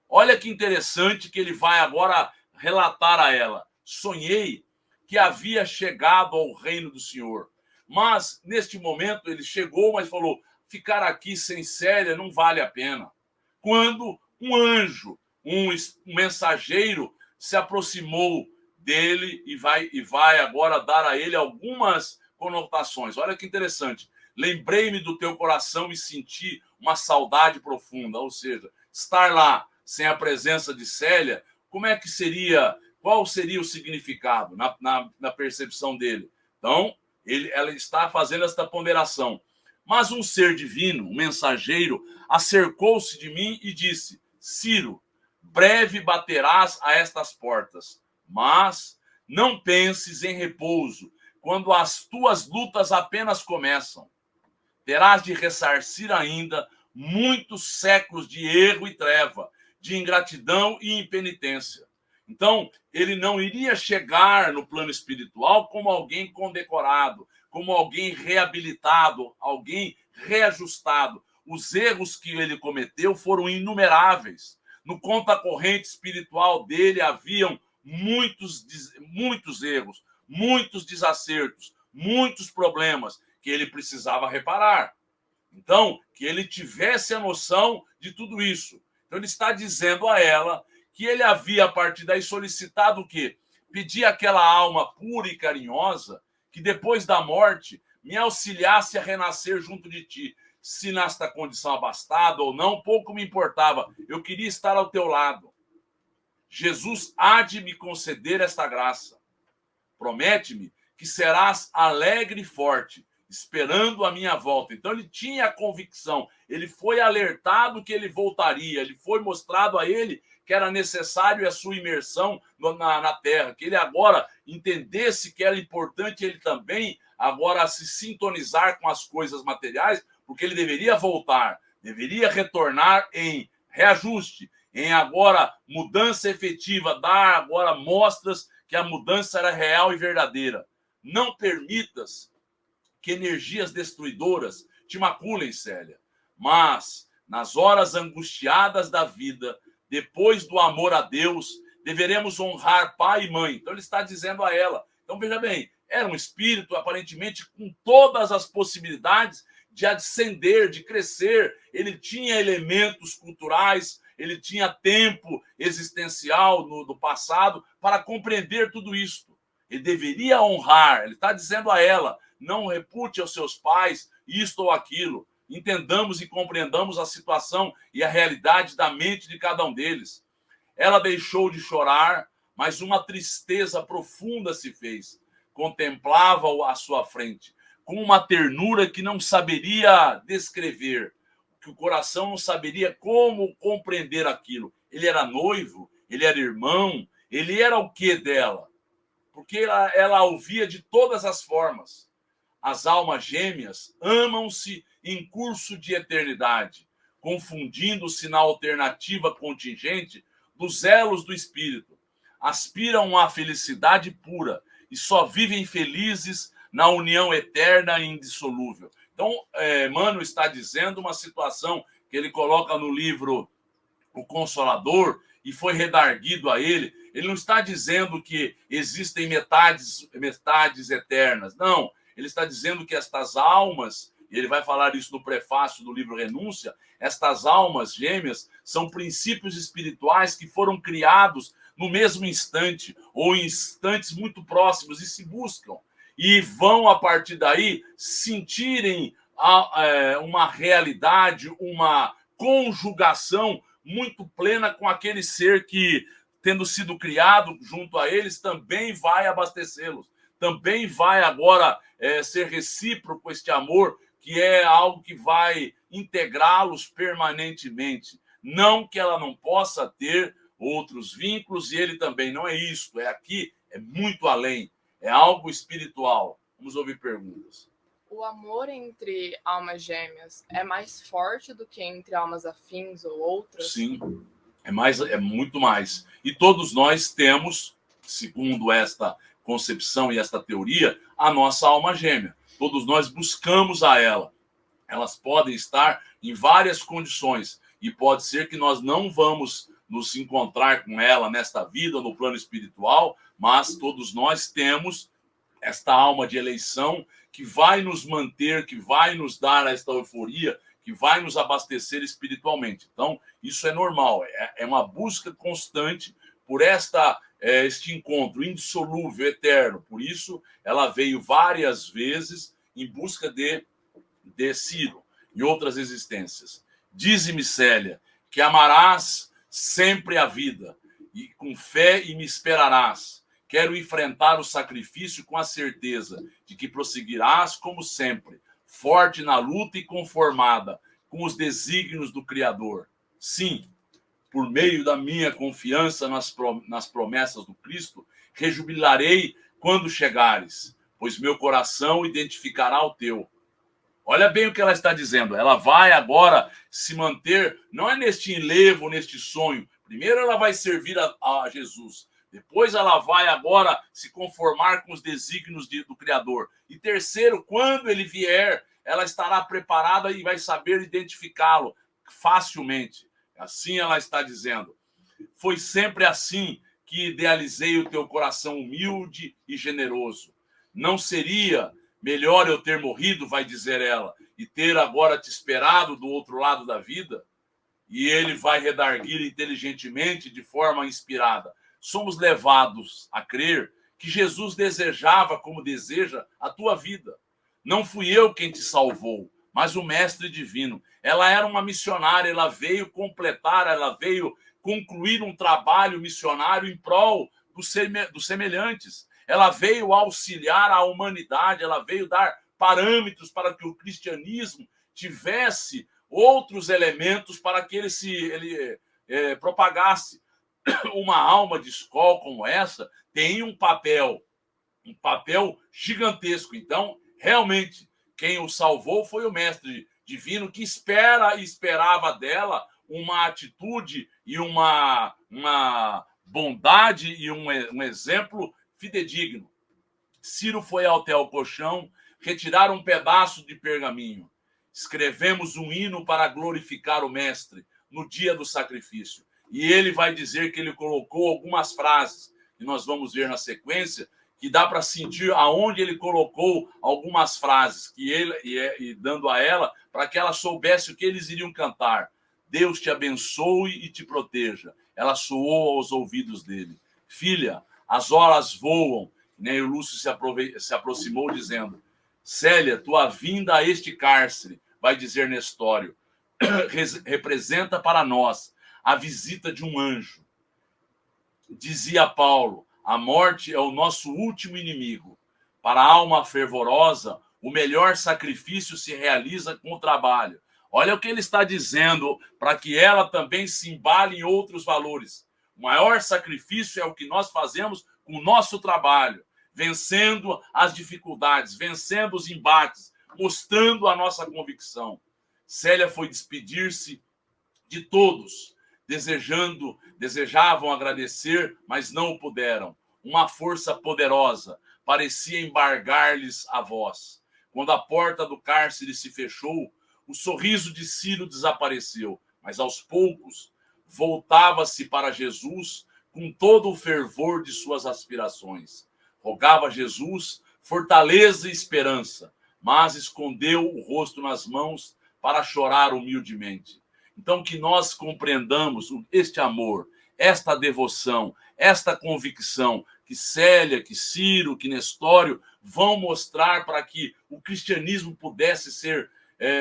Olha que interessante que ele vai agora relatar a ela. Sonhei que havia chegado ao reino do Senhor. Mas, neste momento, ele chegou, mas falou, ficar aqui sem Célia não vale a pena. Quando um anjo, um mensageiro, se aproximou dele e vai agora dar a ele algumas conotações. Olha que interessante. Lembrei-me do teu coração e senti uma saudade profunda. Ou seja, estar lá sem a presença de Célia, como é que seria, qual seria o significado na percepção dele? Então, ela está fazendo esta ponderação. Mas um ser divino, um mensageiro, acercou-se de mim e disse, Ciro, breve baterás a estas portas, mas não penses em repouso, quando as tuas lutas apenas começam. Terás de ressarcir ainda muitos séculos de erro e treva, de ingratidão e impenitência. Então, ele não iria chegar no plano espiritual como alguém condecorado, como alguém reabilitado, alguém reajustado. Os erros que ele cometeu foram inumeráveis. No conta corrente espiritual dele haviam muitos erros, muitos desacertos, muitos problemas que ele precisava reparar. Então, que ele tivesse a noção de tudo isso. Então, ele está dizendo a ela que ele havia, a partir daí, solicitado o quê? Pedir àquela alma pura e carinhosa que, depois da morte, me auxiliasse a renascer junto de ti. Se nesta condição abastada ou não, pouco me importava. Eu queria estar ao teu lado. Jesus há de me conceder esta graça. Promete-me que serás alegre e forte, esperando a minha volta. Então ele tinha a convicção, ele foi alertado que ele voltaria, ele foi mostrado a ele que era necessário a sua imersão na terra, que ele agora entendesse que era importante ele também agora se sintonizar com as coisas materiais, porque ele deveria voltar, deveria retornar em reajuste, em agora mudança efetiva, dar agora mostras que a mudança era real e verdadeira. Não permitas que energias destruidoras te maculem, Célia. Mas, nas horas angustiadas da vida, depois do amor a Deus, deveremos honrar pai e mãe. Então, ele está dizendo a ela. Então, veja bem, era um espírito, aparentemente, com todas as possibilidades de ascender, de crescer. Ele tinha elementos culturais, ele tinha tempo existencial do passado para compreender tudo isso. Ele deveria honrar, ele está dizendo a ela, não repute aos seus pais isto ou aquilo. Entendamos e compreendamos a situação e a realidade da mente de cada um deles. Ela deixou de chorar, mas uma tristeza profunda se fez. Contemplava-o à sua frente, com uma ternura que não saberia descrever, que o coração não saberia como compreender aquilo. Ele era noivo, ele era irmão, ele era o que dela? Porque ela ouvia de todas as formas. As almas gêmeas amam-se em curso de eternidade, confundindo-se na alternativa contingente dos elos do espírito. Aspiram à felicidade pura e só vivem felizes na união eterna e indissolúvel. Então, Emmanuel está dizendo uma situação que ele coloca no livro O Consolador e foi redarguido a ele. Ele não está dizendo que existem metades eternas. Não, ele está dizendo que estas almas, e ele vai falar isso no prefácio do livro Renúncia, estas almas gêmeas são princípios espirituais que foram criados no mesmo instante, ou em instantes muito próximos, e se buscam. E vão, a partir daí, sentirem uma realidade, uma conjugação muito plena com aquele ser que, tendo sido criado junto a eles, também vai abastecê-los. Também vai agora ser recíproco este amor, que é algo que vai integrá-los permanentemente. Não que ela não possa ter outros vínculos, e ele também. Não é isto, é aqui, é muito além. É algo espiritual. Vamos ouvir perguntas. O amor entre almas gêmeas é mais forte do que entre almas afins ou outras? Sim, é muito mais. E todos nós temos, segundo esta concepção e esta teoria, a nossa alma gêmea. Todos nós buscamos a ela. Elas podem estar em várias condições e pode ser que nós não vamos nos encontrar com ela nesta vida, no plano espiritual, mas todos nós temos esta alma de eleição que vai nos manter, que vai nos dar esta euforia, que vai nos abastecer espiritualmente. Então, isso é normal, é uma busca constante por este encontro indissolúvel, eterno. Por isso, ela veio várias vezes em busca de Ciro e outras existências. Dize-me, Célia, que amarás sempre a vida, e com fé e me esperarás. Quero enfrentar o sacrifício com a certeza de que prosseguirás como sempre, forte na luta e conformada com os desígnios do Criador. Sim, por meio da minha confiança nas promessas do Cristo, rejubilarei quando chegares, pois meu coração identificará o teu. Olha bem o que ela está dizendo. Ela vai agora se manter, não é neste enlevo, neste sonho. Primeiro ela vai servir a Jesus. Depois ela vai agora se conformar com os desígnios do Criador. E terceiro, quando ele vier, ela estará preparada e vai saber identificá-lo facilmente. Assim ela está dizendo. Foi sempre assim que idealizei o teu coração humilde e generoso. Não seria melhor eu ter morrido, vai dizer ela, e ter agora te esperado do outro lado da vida? E ele vai redarguir inteligentemente, de forma inspirada. Somos levados a crer que Jesus desejava, como deseja, a tua vida. Não fui eu quem te salvou, mas o Mestre Divino. Ela era uma missionária, ela veio completar, ela veio concluir um trabalho missionário em prol dos semelhantes. Ela veio auxiliar a humanidade, ela veio dar parâmetros para que o cristianismo tivesse outros elementos para que ele propagasse. Uma alma de escola como essa tem um papel gigantesco. Então, realmente, quem o salvou foi o Mestre Divino, que esperava dela uma atitude e uma bondade e um exemplo fidedigno. Ciro foi até o colchão retirar um pedaço de pergaminho. Escrevemos um hino para glorificar o Mestre no dia do sacrifício. E ele vai dizer que ele colocou algumas frases, que nós vamos ver na sequência, que dá para sentir aonde ele colocou algumas frases, e dando a ela, para que ela soubesse o que eles iriam cantar. Deus te abençoe e te proteja. Ela soou aos ouvidos dele. Filha, as horas voam. E o Lúcio se aproximou dizendo, Célia, tua vinda a este cárcere, vai dizer Nestório, representa para nós a visita de um anjo. Dizia Paulo, a morte é o nosso último inimigo. Para a alma fervorosa, o melhor sacrifício se realiza com o trabalho. Olha o que ele está dizendo, para que ela também se embale em outros valores. O maior sacrifício é o que nós fazemos com o nosso trabalho, vencendo as dificuldades, vencendo os embates, mostrando a nossa convicção. Célia foi despedir-se de todos, desejavam agradecer, mas não o puderam. Uma força poderosa parecia embargar-lhes a voz. Quando a porta do cárcere se fechou, o sorriso de Ciro desapareceu, mas aos poucos voltava-se para Jesus com todo o fervor de suas aspirações. Rogava a Jesus fortaleza e esperança, mas escondeu o rosto nas mãos para chorar humildemente. Então, que nós compreendamos este amor, esta devoção, esta convicção que Célia, que Ciro, que Nestório vão mostrar para que o cristianismo pudesse ser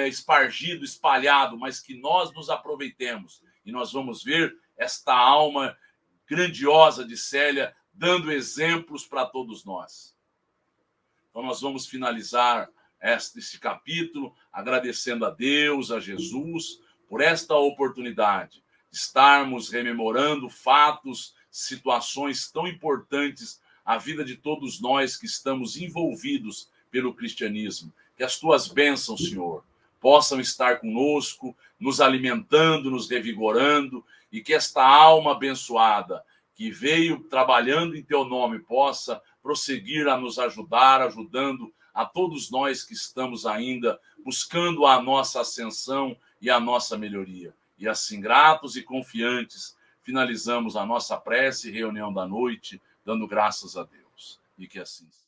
espargido, espalhado, mas que nós nos aproveitemos. E nós vamos ver esta alma grandiosa de Célia dando exemplos para todos nós. Então, nós vamos finalizar este capítulo agradecendo a Deus, a Jesus, por esta oportunidade de estarmos rememorando fatos, situações tão importantes à vida de todos nós que estamos envolvidos pelo cristianismo. Que as tuas bênçãos, Senhor, possam estar conosco, nos alimentando, nos revigorando, e que esta alma abençoada que veio trabalhando em teu nome possa prosseguir a nos ajudar, ajudando a todos nós que estamos ainda buscando a nossa ascensão e a nossa melhoria. E assim, gratos e confiantes, finalizamos a nossa prece e reunião da noite, dando graças a Deus. E que assim seja.